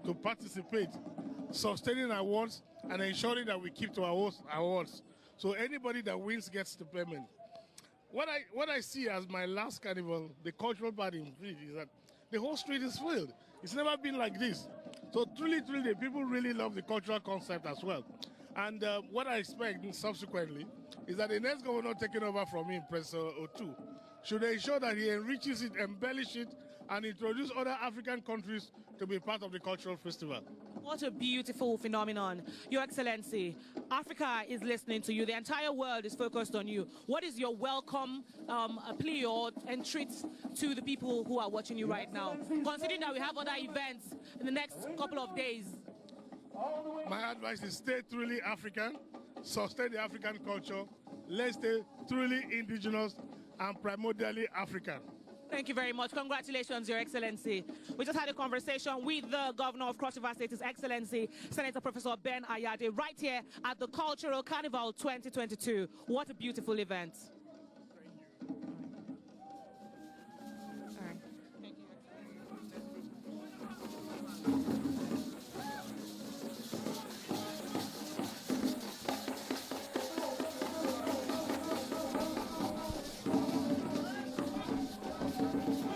Speaker 7: to participate, sustaining awards, and ensuring that we keep to our awards. So anybody that wins gets the payment. What I see as my last carnival, the cultural part in it, is that the whole street is filled. It's never been like this. So truly, the people really love the cultural concept as well. And what I expect subsequently is that the next governor taking over from me, Professor O2, should ensure that he enriches it, embellishes it, and introduce other African countries to be part of the cultural festival.
Speaker 6: What a beautiful phenomenon. Your Excellency, Africa is listening to you. The entire world is focused on you. What is your welcome plea or entreat to the people who are watching you right now? Considering that we have other events in the next couple of days.
Speaker 7: My advice is stay truly African, sustain the African culture, let's stay truly indigenous and primordially African.
Speaker 6: Thank you very much. Congratulations, Your Excellency. We just had a conversation with the Governor of Cross River State, His Excellency, Senator Professor Ben Ayade, right here at the Cultural Carnival 2022. What a beautiful event.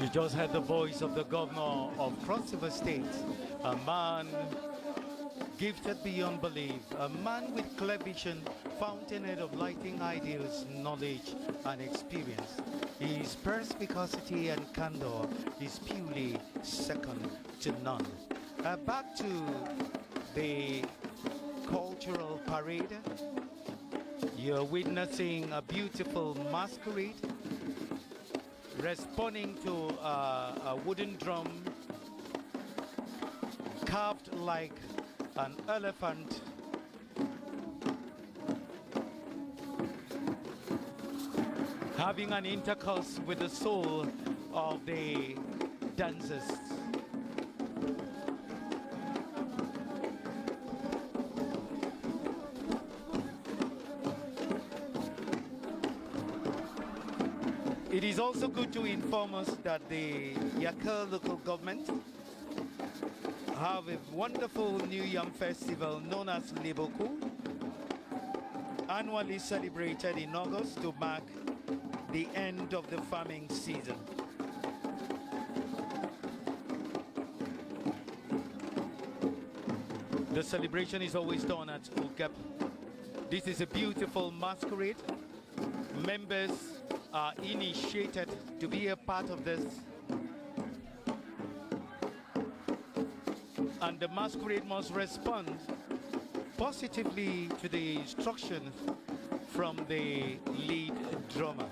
Speaker 2: You just heard the voice of the governor of Cross River State, a man gifted beyond belief, a man with clear vision, fountainhead of lighting ideals, knowledge and experience. His perspicacity and candor is purely second to none. Back to the cultural parade. You're witnessing a beautiful masquerade responding to a wooden drum carved like an elephant, having an intercourse with the soul of the dancers. It is also good to inform us that the Yaka local government have a wonderful New Yam festival known as Liboku, annually celebrated in August to mark the end of the farming season. The celebration is always done at Ukep. This is a beautiful masquerade. Members are initiated to be a part of this, and the masquerade must respond positively to the instruction from the lead drummer.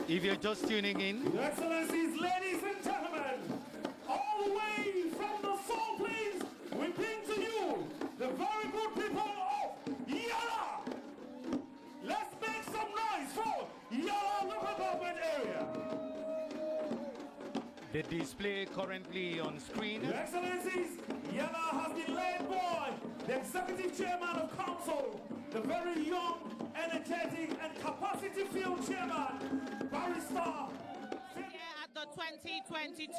Speaker 2: If you're just tuning in,
Speaker 4: Your Excellencies, ladies and gentlemen, all the way from the Soul Plains, we bring to you the very good people of Yala. Let's make some noise for Yala local government area.
Speaker 2: the display currently on screen
Speaker 4: Your Excellencies, Yala has been led by the Executive Chairman of Council, the very young, energetic and capacity-filled Chairman, Barrister.
Speaker 6: Here at the 2022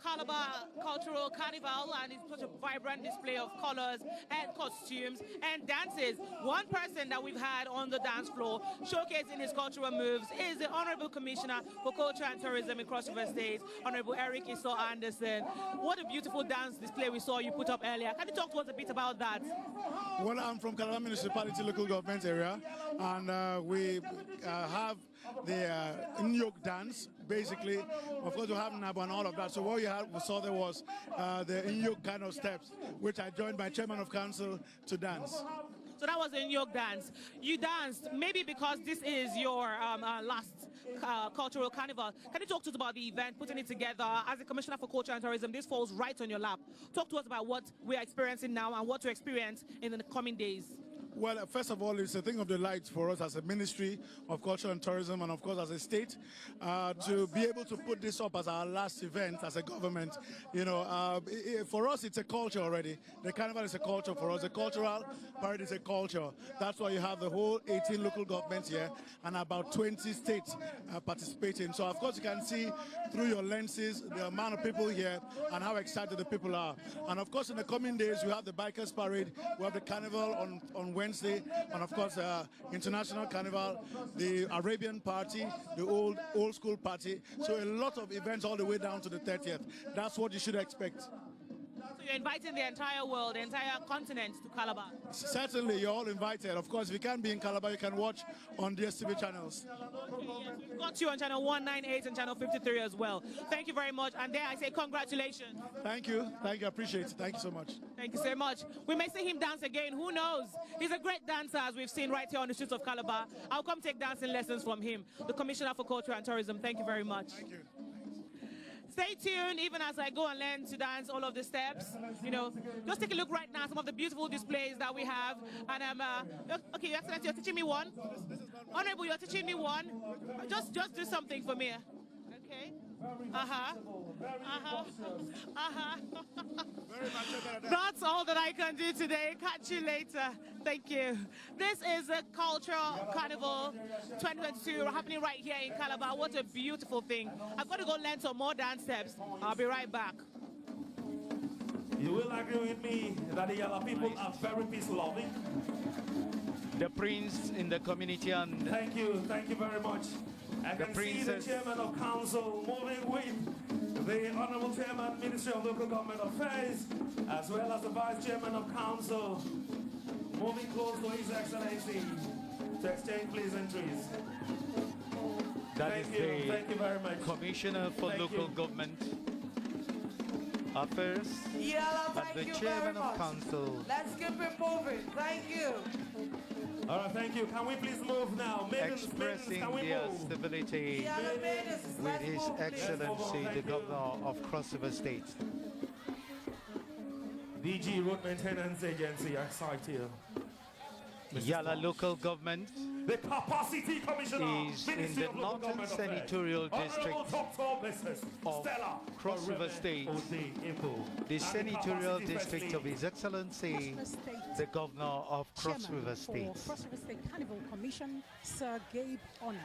Speaker 6: Calabar Cultural Carnival, and it's such a vibrant display of colors and costumes and dances. One person that we've had on the dance floor showcasing his cultural moves is the Honorable Commissioner for Culture and Tourism in Cross River State, Honorable Eric Iso Anderson. What a beautiful dance display we saw you put up earlier. Can you talk to us a bit about that?
Speaker 7: Well, I'm from Calabar Municipality Local Government area, and we have the Nyok dance. Basically, of course, we have Nabo and all of that. So what we saw there was the Nyok kind of steps, which I joined my chairman of council to dance.
Speaker 6: So that was a New York dance. You danced, maybe because this is your last cultural carnival. Can you talk to us about the event, putting it together? As a Commissioner for Culture and Tourism, this falls right on your lap. Talk to us about what we're experiencing now and what to experience in the coming days.
Speaker 7: Well, first of all, it's a thing of delight for us as a Ministry of Culture and Tourism, and of course as a state, to be able to put this up as our last event as a government. You know, for us it's a culture already. The carnival is a culture for us. The cultural parade is a culture. That's why you have the whole 18 local governments here and about 20 states participating. So of course you can see through your lenses the amount of people here and how excited the people are. And of course in the coming days we have the Bikers Parade, we have the carnival on Wednesday, and of course International Carnival, the Arabian Party, the old school party. So a lot of events all the way down to the 30th. That's what you should expect.
Speaker 6: So you're inviting the entire world, the entire continent to Calabar.
Speaker 7: Certainly, you're all invited. Of course, if you can't be in Calabar, you can watch on DSTV channels.
Speaker 6: Okay, yes, we've got you on channel 198 and channel 53 as well. Thank you very much. And there I say congratulations.
Speaker 7: Thank you. Thank you. I appreciate it. Thank you so much.
Speaker 6: Thank you so much. We may see him dance again. Who knows? He's a great dancer, as we've seen right here on the streets of Calabar. I'll come take dancing lessons from him, the Commissioner for Culture and Tourism. Thank you very much.
Speaker 7: Thank you.
Speaker 6: Stay tuned even as I go and learn to dance all of the steps. You know, just take a look right now, some of the beautiful displays that we have. And okay, Your Excellency, you're teaching me one. Honorable, you're teaching me one. Just do something for me. Okay. That's all that I can do today. Catch you later. Thank you. This is a Cultural Carnival 2022 happening right here in Calabar. What a beautiful thing. I've got to go learn some more dance steps. I'll be right back.
Speaker 4: You will agree with me that the Yala people are very peace-loving.
Speaker 2: the prince in the community and
Speaker 4: Thank you very much. I can see the Chairman of Council moving with the Honorable Chairman, Ministry of Local Government Affairs, as well as the Vice Chairman of Council, moving close to His Excellency to exchange pleasantries.
Speaker 2: Thank
Speaker 4: you very much.
Speaker 2: Commissioner for Local Government Affairs
Speaker 3: Yala,
Speaker 2: and the Chairman of Council.
Speaker 3: Let's keep it moving. Thank you.
Speaker 4: All right, thank you. Can we please move now?
Speaker 2: Expressing their stability with His Excellency, the Governor of Cross River State.
Speaker 4: DG Road Maintenance Agency, I cite here.
Speaker 2: Yala Local Government
Speaker 4: The Capacity Commissioner
Speaker 2: is in the Northern Senatorial District of Cross River State, the Senatorial District of His Excellency, the Governor of Cross River State.
Speaker 8: Cross River State Carnival Commission, Sir Gabe Honor.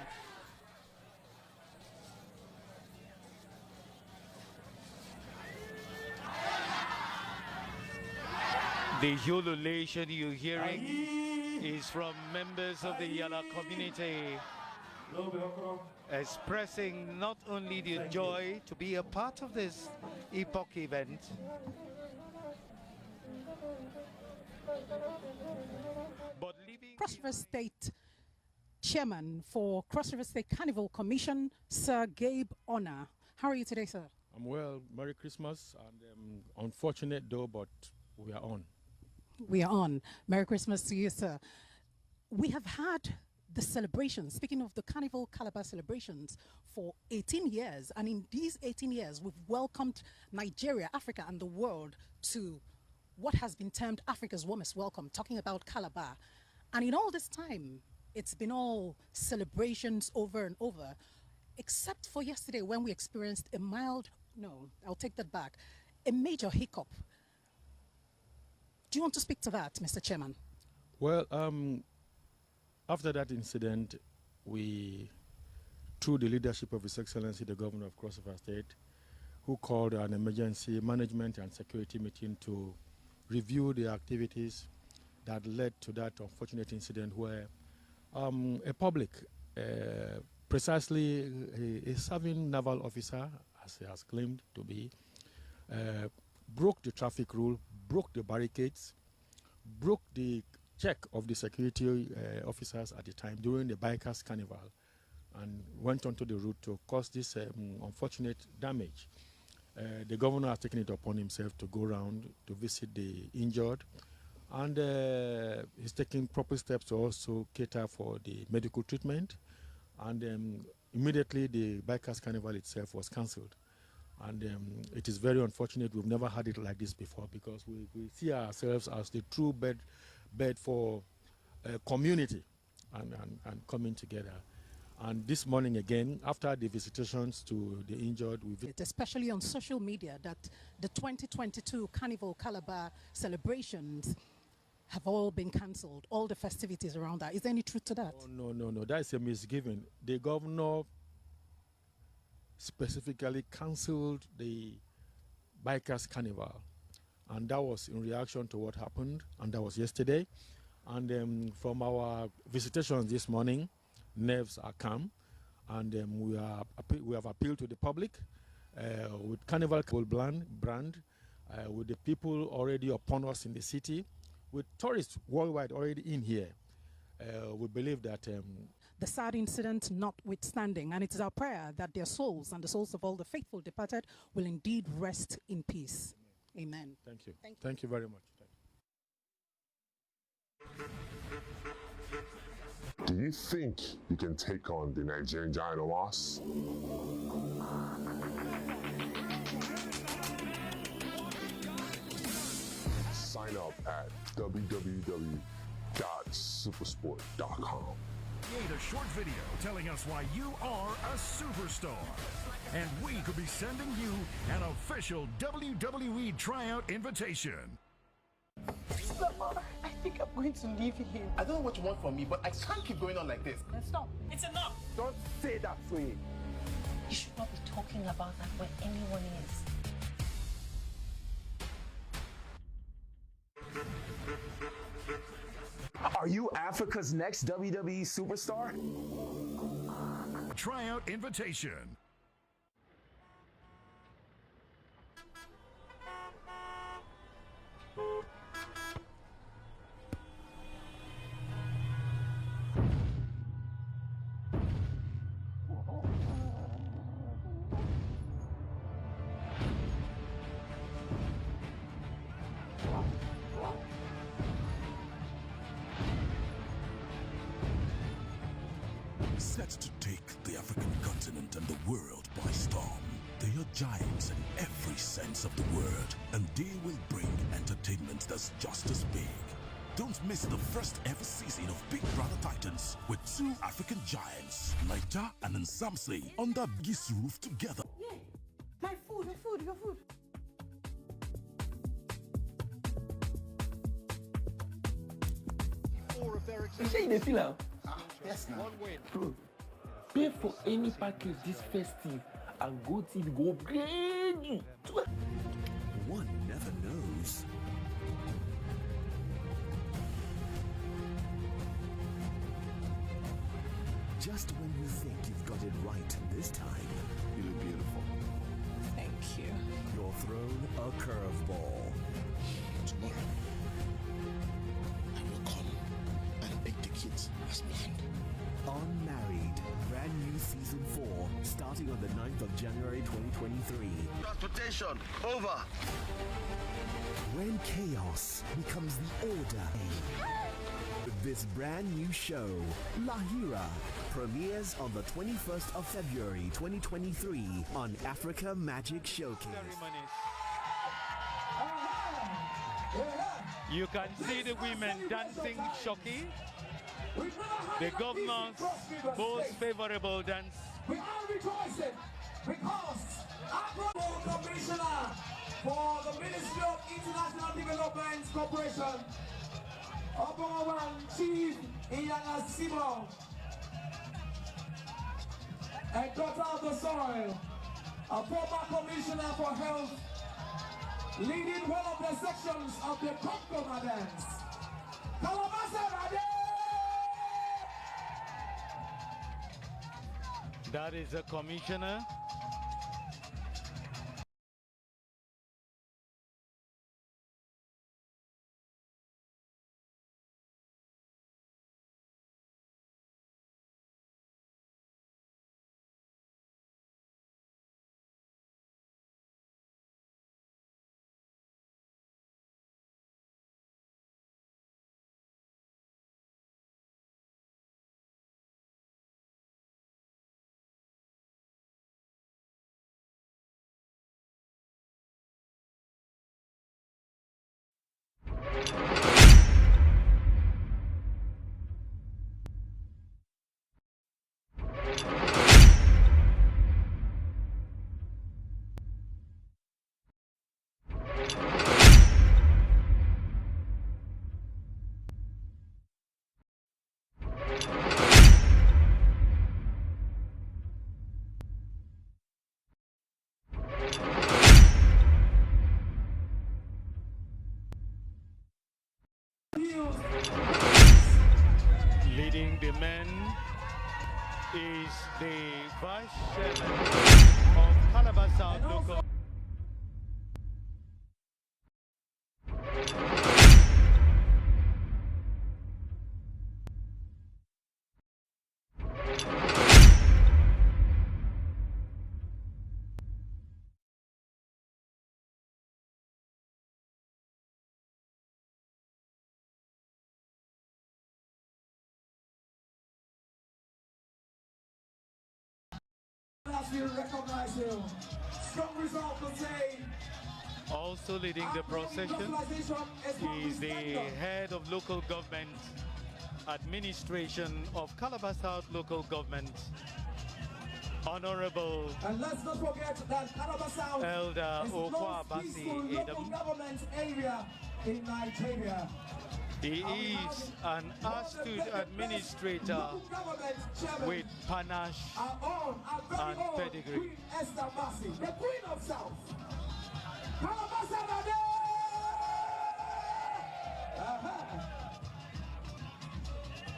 Speaker 2: The ululation you're hearing is from members of the Yala community, expressing not only the joy to be a part of this epoch event, but living
Speaker 8: Cross River State Chairman for Cross River State Carnival Commission, Sir Gabe Honor. How are you today, sir?
Speaker 9: I'm well. Merry Christmas. And unfortunate though, but we are on.
Speaker 8: We are on. Merry Christmas to you, sir. We have had the celebrations, speaking of the Carnival Calabar celebrations, for 18 years. And in these 18 years, we've welcomed Nigeria, Africa, and the world to what has been termed Africa's warmest welcome, talking about Calabar. And in all this time, it's been all celebrations over and over, except for yesterday when we experienced a major hiccup. Do you want to speak to that, Mr. Chairman?
Speaker 9: Well, after that incident, we, through the leadership of His Excellency, the Governor of Cross River State, who called an emergency management and security meeting to review the activities that led to that unfortunate incident where a public, precisely a serving naval officer, as he has claimed to be, broke the traffic rule, broke the barricades, broke the check of the security officers at the time during the Bikers Carnival, and went onto the route to cause this unfortunate damage. The governor has taken it upon himself to go around to visit the injured, and he's taking proper steps to also cater for the medical treatment. And immediately the Bikers Carnival itself was cancelled. And it is very unfortunate. We've never had it like this before, because we see ourselves as the true bed for community and coming together. And this morning again, after the visitations to the injured,
Speaker 8: especially on social media, that the 2022 Carnival Calabar celebrations have all been cancelled, all the festivities around that. Is there any truth to that?
Speaker 9: Oh, no. That is a misgiving. The governor specifically cancelled the Bikers Carnival, and that was in reaction to what happened, and that was yesterday. And from our visitations this morning, nerves are calm, and we have appealed to the public with Carnival brand, with the people already upon us in the city, with tourists worldwide already in here. We believe that
Speaker 8: the sad incident notwithstanding, and it is our prayer that their souls and the souls of all the faithful departed will indeed rest in peace. Amen.
Speaker 9: Thank you. Thank you very much.
Speaker 10: Do you think you can take on the Nigerian giant Omas? Sign up at www.supersport.com.
Speaker 11: Create a short video telling us why you are a superstar. And we could be sending you an official WWE tryout invitation.
Speaker 12: Mama, I think I'm going to leave him.
Speaker 13: I don't know what you want from me, but I can't keep going on like this.
Speaker 12: Then stop. It's enough.
Speaker 13: Don't say that way.
Speaker 12: You should not be talking about that where anyone is.
Speaker 14: Are you Africa's next WWE superstar?
Speaker 11: Tryout invitation.
Speaker 15: Set to take the African continent and the world by storm. They are giants in every sense of the word, and they will bring entertainment that's just as big. Don't miss the first ever season of Big Brother Titans with two African giants, Naija and Nsamse, under Gis roof together.
Speaker 12: Yeah, my food, your food.
Speaker 16: You say you feel out?
Speaker 13: Yes, now.
Speaker 16: Bro, pay for any package this festive and go till go grade you.
Speaker 15: One never knows. Just when you think you've got it right this time, you look beautiful.
Speaker 12: Thank you.
Speaker 15: You're thrown a curveball.
Speaker 17: Tomorrow, I will come and pick the kids as planned.
Speaker 14: Unmarried, brand new season 4, starting on the 9th of January 2023.
Speaker 17: Transportation, over.
Speaker 14: When chaos becomes the order.
Speaker 15: The
Speaker 14: This brand new show, Lahira, premieres on the 21st of February 2023 on Africa Magic Showcase.
Speaker 2: You can see the women dancing shoki. The governor's most favorable dance.
Speaker 4: We are rejoicing because our Commissioner for the Ministry of International Development Corporation, Obawan Chief Iyana Simo, and daughter of the soil, a former Commissioner for Health, leading one of the sections of the Congo dance.
Speaker 2: That is a commissioner. Leading the men is the Vice Chairman of Calabar South Local.
Speaker 4: We recognize him. Strong result today.
Speaker 2: Also leading the procession is the head of local government administration of Calabar South Local Government, Honorable
Speaker 4: and let's not forget that Calabar South
Speaker 2: Elder
Speaker 4: is the
Speaker 2: Okwa
Speaker 4: most peaceful
Speaker 2: Basi
Speaker 4: local
Speaker 2: Edom.
Speaker 4: government area in Nigeria.
Speaker 2: He is an astute administrator with panache and pedigree.
Speaker 4: Queen Esther Massey, the Queen of South.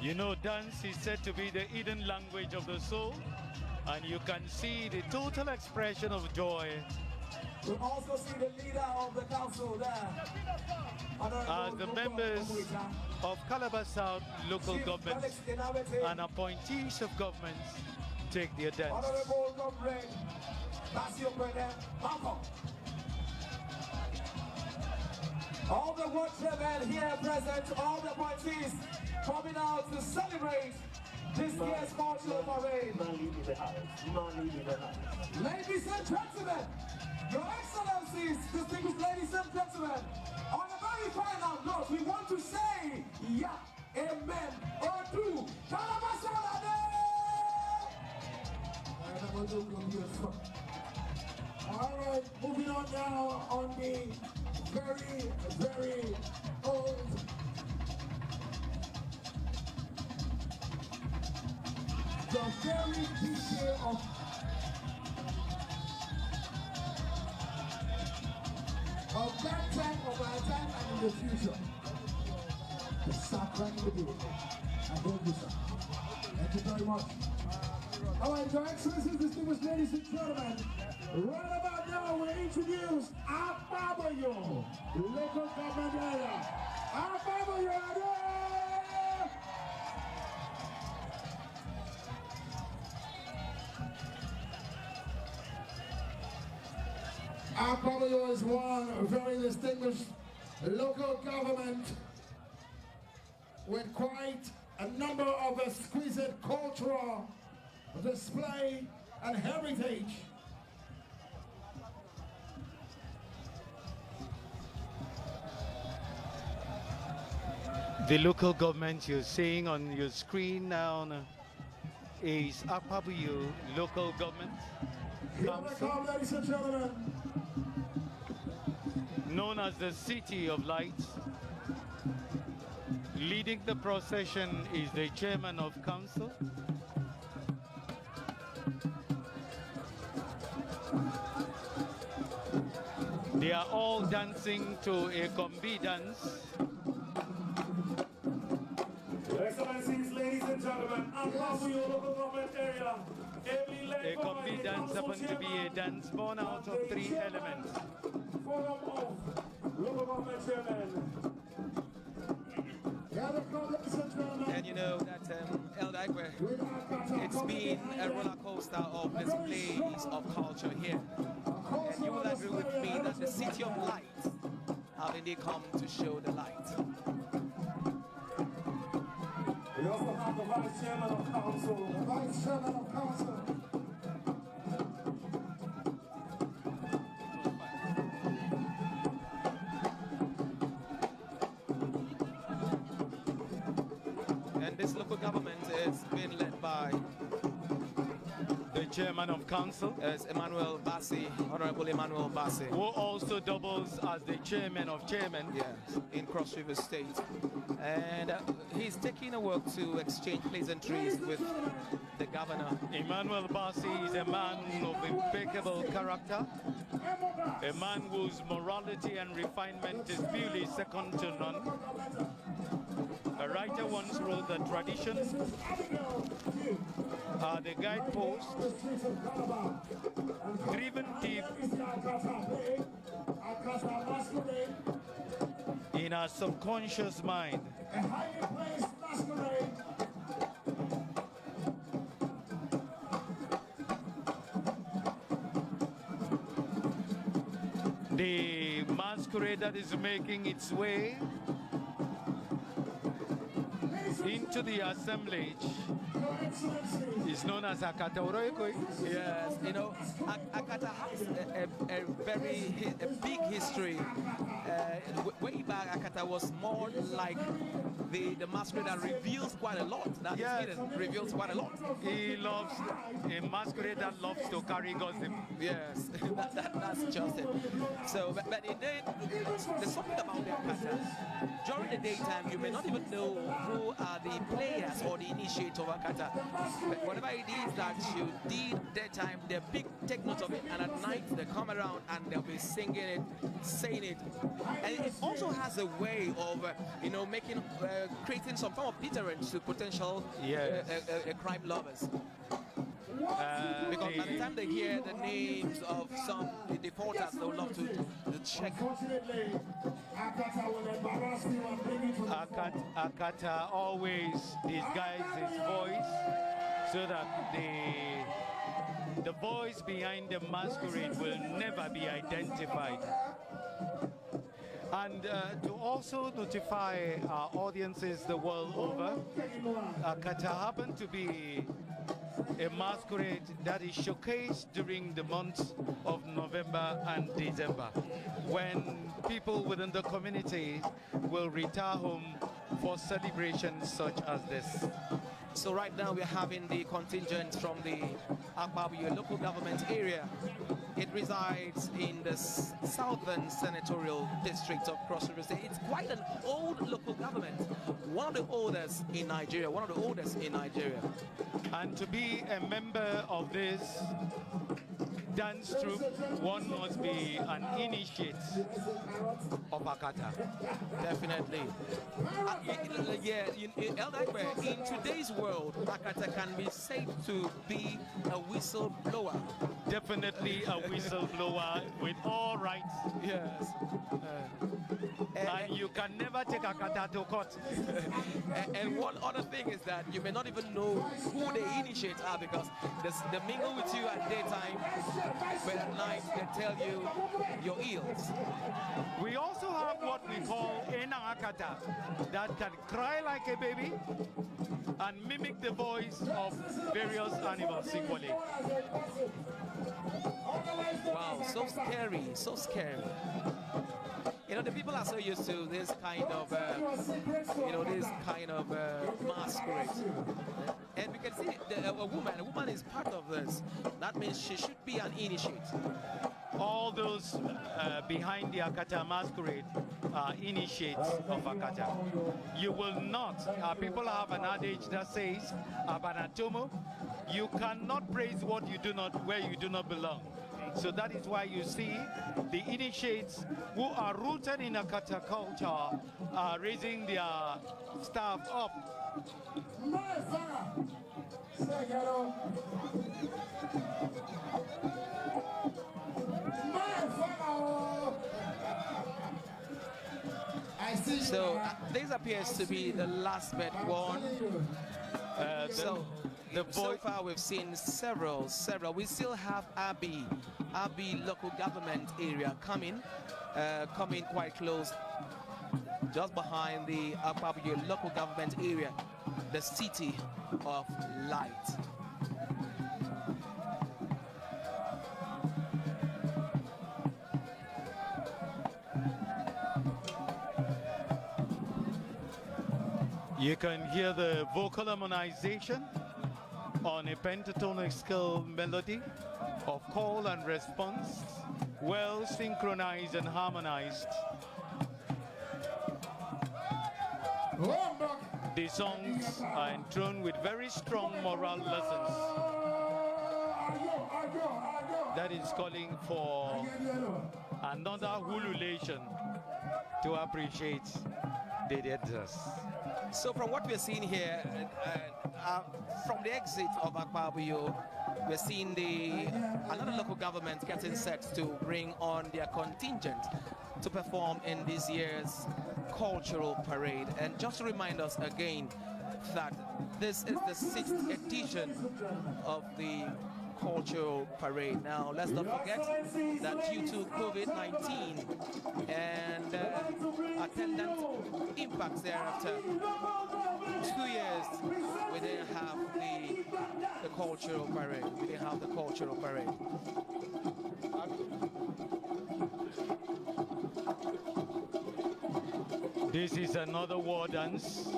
Speaker 2: You know, dance is said to be the hidden language of the soul, and you can see the total expression of joy.
Speaker 4: We also see the leader of the council there.
Speaker 2: As the members of Calabar South local government and appointees of governments take their dance.
Speaker 4: Honorable Comrade Basio Brene Malcolm. All the watchmen here present, all the appointees coming out to celebrate this year's cultural parade. Ladies and gentlemen, Your Excellencies, distinguished ladies and gentlemen, on a very final note, we want to say, yeah, amen, or do,
Speaker 5: All right, moving on now on the very, very old the very detail of that time, of our time, and in the future. The sacrament of the I thank you, sir. Thank you very much. All right, Your Excellencies, distinguished ladies and gentlemen, right about now, we'll introduce Ababayo, local government area. Ababayo, Ababayo is one very distinguished local government with quite a number of exquisite cultural display and heritage.
Speaker 2: The local government you're seeing on your screen now is Akpabuyo Local Government Council,
Speaker 5: Ladies and gentlemen.
Speaker 2: known as the City of Lights. Leading the procession is the Chairman of Council. They are all dancing to a Kombi dance.
Speaker 4: Your Excellencies, ladies and gentlemen, I'm from your local government area.
Speaker 2: A Kombi dance happens to be a dance born out of three elements.
Speaker 4: Forum of local government chairman.
Speaker 1: And you know that El Daikwe, it's been a roller coaster of displays of culture here. And you will agree with me that the City of Light have indeed come to show the light.
Speaker 4: We also have the Vice Chairman of Council.
Speaker 5: The Vice Chairman of Council.
Speaker 1: And this local government is being led by
Speaker 2: the Chairman of Council,
Speaker 1: as Emmanuel Bassi, Honorable Emmanuel Bassi,
Speaker 2: who also doubles as the Chairman of Chairmen.
Speaker 1: Yes, in Cross River State. And he's taking a walk to exchange pleasantries with the governor.
Speaker 2: Emmanuel Bassi is a man of impeccable character, a man whose morality and refinement is really second to none. A writer once wrote that traditions are the guideposts driven deep in our subconscious mind. The masquerade that is making its way into the assemblage is known as Akata Oroikoi.
Speaker 1: Yes, you know, Akata has a big history. Way back, Akata was more like the masquerade that reveals quite a lot. That
Speaker 2: Yes.
Speaker 1: reveals quite a lot.
Speaker 2: He loves a masquerade that loves to carry gossip.
Speaker 1: Yes, that's just it. So, but there's something about the Akata. During the daytime, you may not even know who are the players or the initiator of Akata. But whatever it is that you did daytime, they take note of it, and at night they come around and they'll be singing it, saying it. And it also has a way of, making, creating some form of deterrence to potential crime lovers. Because by the time they hear the names of some defaulters, they will love to check.
Speaker 2: Akata always disguises his voice so that the voice behind the masquerade will never be identified. And to also notify our audiences the world over, Akata happened to be a masquerade that is showcased during the months of November and December, when people within the community will retire home for celebrations such as this.
Speaker 1: So right now we're having the contingent from the Akpabuyo local government area. It resides in the southern senatorial district of Cross River State. It's quite an old local government, one of the oldest in Nigeria,
Speaker 2: And to be a member of this dance troupe, one must be an initiate of Akata.
Speaker 1: Definitely. In today's world, Akata can be said to be a whistleblower.
Speaker 2: Definitely a whistleblower with all rights.
Speaker 1: Yes.
Speaker 2: And you can never take Akata to court.
Speaker 1: And one other thing is that you may not even know who the initiates are, because they mingle with you at daytime but at night they tell you your ills.
Speaker 2: We also have what we call Enakata, that can cry like a baby and mimic the voice of various animals equally.
Speaker 1: Wow, so scary, so scary. You know, the people are so used to this kind of, masquerade. And we can see a woman is part of this. That means she should be an initiate.
Speaker 2: All those behind the Akata masquerade are initiates of Akata. You will not, people have an adage that says, Abanatomo, you cannot praise what you do not, where you do not belong. So that is why you see the initiates who are rooted in Akata culture are raising their staff up.
Speaker 1: So this appears to be the last bet one. So far we've seen several. We still have Abi local government area coming quite close, just behind the Akpabio local government area, the city of light.
Speaker 2: You can hear the vocal harmonization on a pentatonic scale melody of call and response, well synchronized and harmonized. The songs are enthroned with very strong moral lessons. That is calling for another hululation to appreciate the dancers.
Speaker 1: So from what we're seeing here, from the exit of Akpabio, we're seeing another local government getting set to bring on their contingent to perform in this year's cultural parade. And just to remind us again that this is the 6th edition of the cultural parade. Now, let's not forget that due to COVID-19 and attendant impacts thereafter, 2 years we didn't have the cultural parade. We didn't have the cultural parade.
Speaker 2: This is another war dance,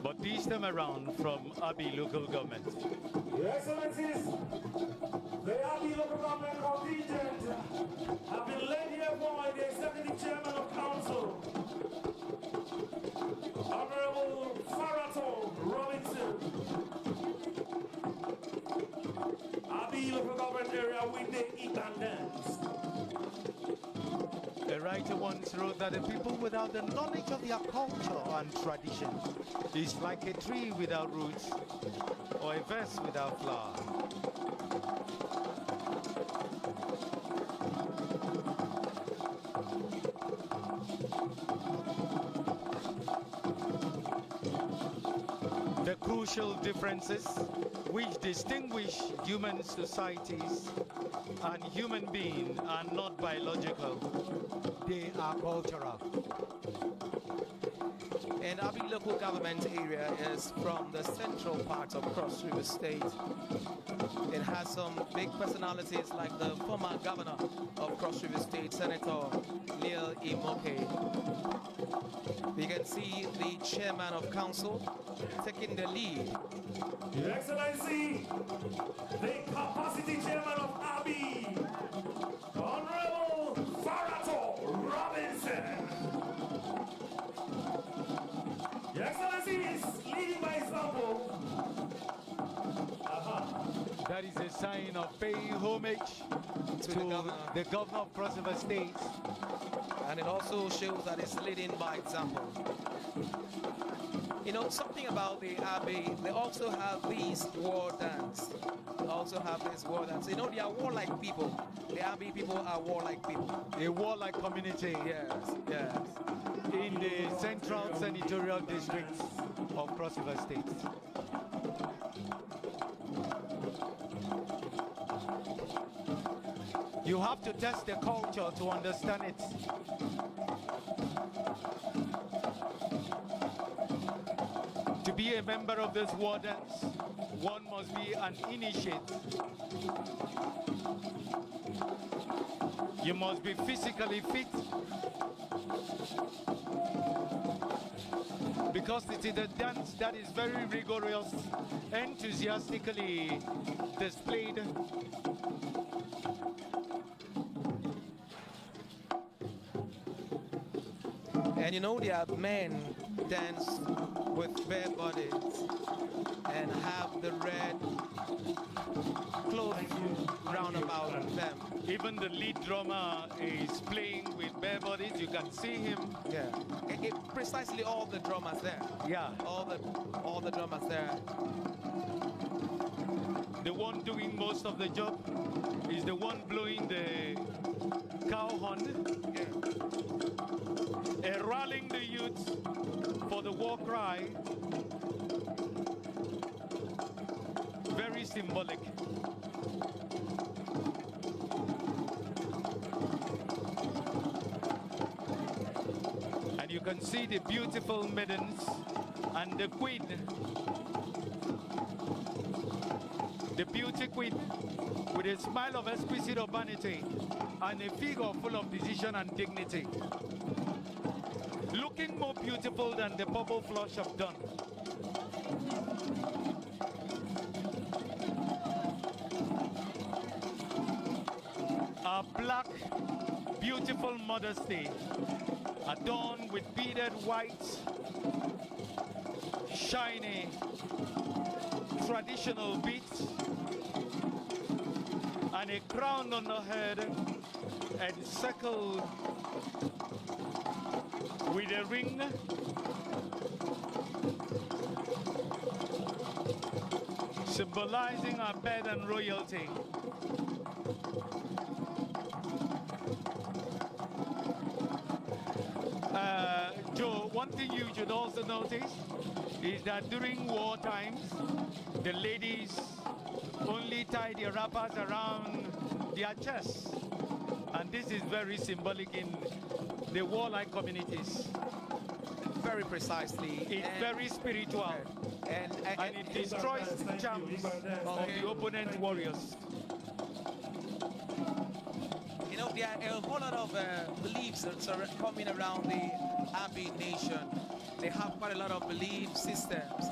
Speaker 2: but this time around from Abi local government.
Speaker 4: Your Excellencies, the Abbey local government contingent have been led here by the Executive Chairman of Council, Honorable Farato Robinson. Abbey local government area with the eat and dance.
Speaker 2: A writer once wrote that the people without the knowledge of their culture and tradition is like a tree without roots or a vase without flower. The crucial differences which distinguish human societies and human beings are not biological, they are cultural.
Speaker 1: And Abi local government area is from the central part of Cross River State. It has some big personalities like the former governor of Cross River State, Senator Lil Imoke. We can see the chairman of council taking the lead.
Speaker 4: Your Excellency, the capacity chairman of Abbey, Honorable Farato Robinson. Your Excellency is leading by example.
Speaker 2: That is a sign of paying homage to the governor of Cross River State.
Speaker 1: And it also shows that it's leading by example. You know, something about the Abbey, they also have these war dance. They also have this war dance. You know, they are warlike people. The Abbey people are warlike people.
Speaker 2: A warlike community.
Speaker 1: Yes, yes.
Speaker 2: In the central senatorial district of Cross River State. You have to test the culture to understand it. To be a member of this war dance, one must be an initiate. You must be physically fit, because it is a dance that is very rigorous, enthusiastically displayed.
Speaker 1: And you know, there are men dance with bare bodies and have the red cloth round about them.
Speaker 2: Even the lead drummer is playing with bare bodies. You can see him.
Speaker 1: Yeah. Precisely all the drummers there.
Speaker 2: Yeah.
Speaker 1: All the drummers there.
Speaker 2: The one doing most of the job is the one blowing the cow horn.
Speaker 1: Yeah.
Speaker 2: Rallying the youth for the war cry. Very symbolic. And you can see the beautiful maidens and the queen. The beauty queen with a smile of exquisite urbanity and a figure full of decision and dignity. Looking more beautiful than the purple flush of dawn. A black, beautiful Mother's Day, adorned with beaded white, shiny, traditional beads, and a crown on her head encircled with a ring symbolizing our birth and royalty. Joe, one thing you should also notice is that during war times, the ladies only tie their wrappers around their chests. And this is very symbolic in the warlike communities.
Speaker 1: Very precisely.
Speaker 2: It's very spiritual. And it destroys the charms of the opponent warriors.
Speaker 1: You know, there are a whole lot of beliefs that are coming around the Abi nation. They have quite a lot of belief systems.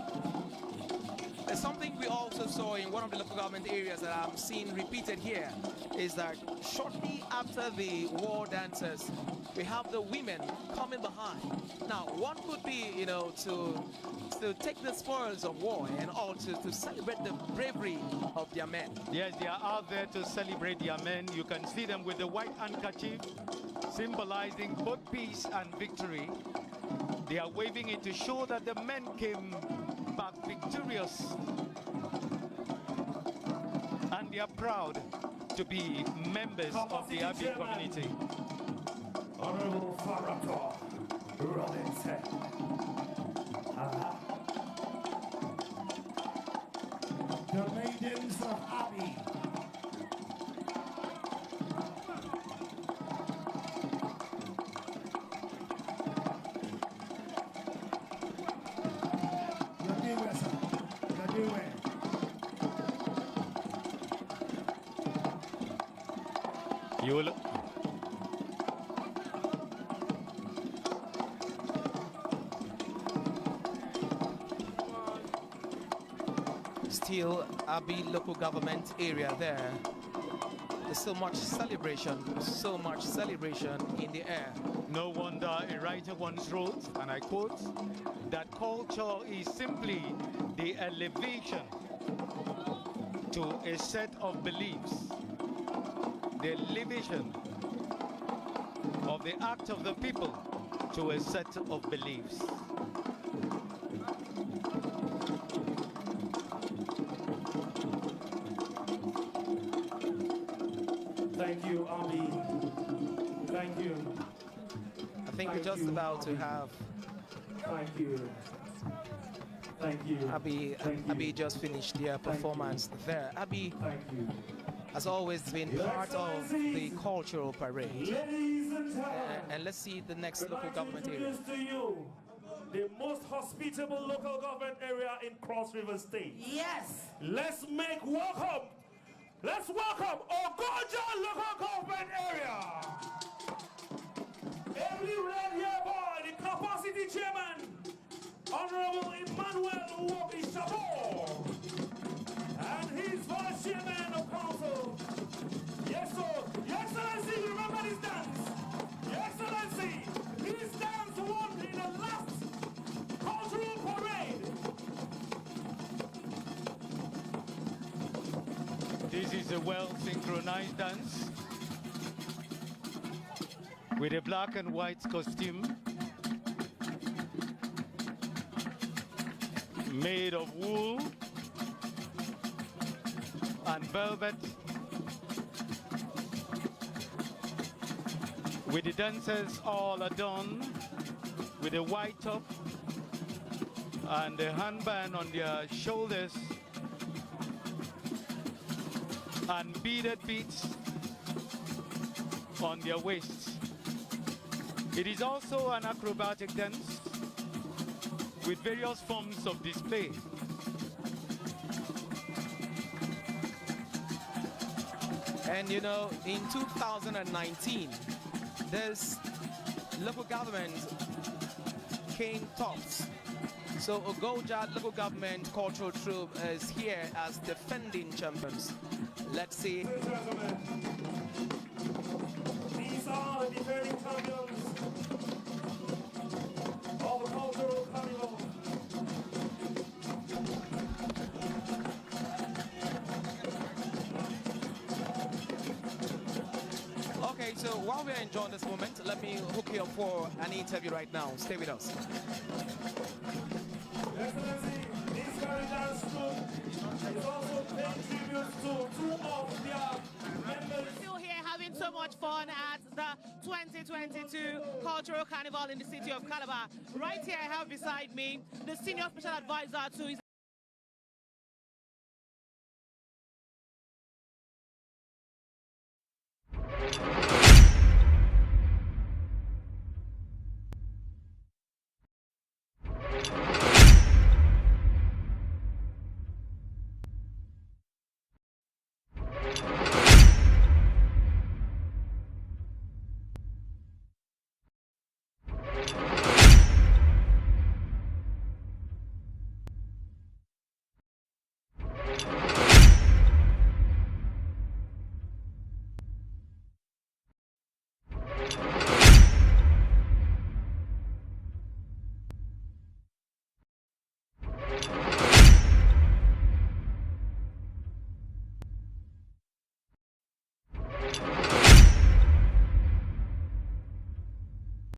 Speaker 1: There's something we also saw in one of the local government areas that I'm seeing repeated here, is that shortly after the war dances, we have the women coming behind. Now, one could be, you know, to take the spoils of war and also to celebrate the bravery of their men.
Speaker 2: Yes, they are out there to celebrate their men. You can see them with the white handkerchief, symbolizing both peace and victory. They are waving it to show that the men came back victorious. And they are proud to be members of the Abi community.
Speaker 4: Honorable Farator Robinson. The maidens of Abi.
Speaker 2: You will.
Speaker 1: Still Abi local government area there. There's so much celebration in the air.
Speaker 2: No wonder a writer once wrote, and I quote, that culture is simply the elevation to a set of beliefs, the elevation of the act of the people to a set of beliefs.
Speaker 4: Thank you, Abi. Thank you.
Speaker 1: I think we're just about to have.
Speaker 4: Thank you. Thank you.
Speaker 1: Abi just finished their performance there. Abi,
Speaker 4: Thank you.
Speaker 1: has always been part of the cultural parade.
Speaker 4: Ladies and gentlemen,
Speaker 1: And let's see the next
Speaker 4: we'd
Speaker 1: local
Speaker 4: like to
Speaker 1: government area.
Speaker 4: introduce to you the most hospitable local government area in Cross River State.
Speaker 3: Yes.
Speaker 4: Let's welcome Ogoja local government area. Ably led here by the capacity chairman, Honorable Emmanuel Uwobi Shabo, and his vice chairman of council. Yes, sir. Your Excellency, you remember this dance? Your Excellency, this dance won in the last cultural parade.
Speaker 2: This is a well-synchronized dance with a black and white costume made of wool and velvet, with the dancers all adorned with a white top and a handband on their shoulders and beaded beads on their waists. It is also an acrobatic dance with various forms of display.
Speaker 1: And you know, in 2019, this local government came tops. So Ogoja local government cultural troupe is here as defending champions. Let's see.
Speaker 4: Ladies and gentlemen, these are the defending champions of the cultural carnival.
Speaker 1: Okay, so while we're enjoying this moment, let me hook you up for an interview right now. Stay with us.
Speaker 4: Excellency, this very dance troupe is also paying tribute to two of their members.
Speaker 6: Still here having so much fun at the 2022 Cultural Carnival in the city of Calabar. Right here I have beside me the Senior Special Advisor to his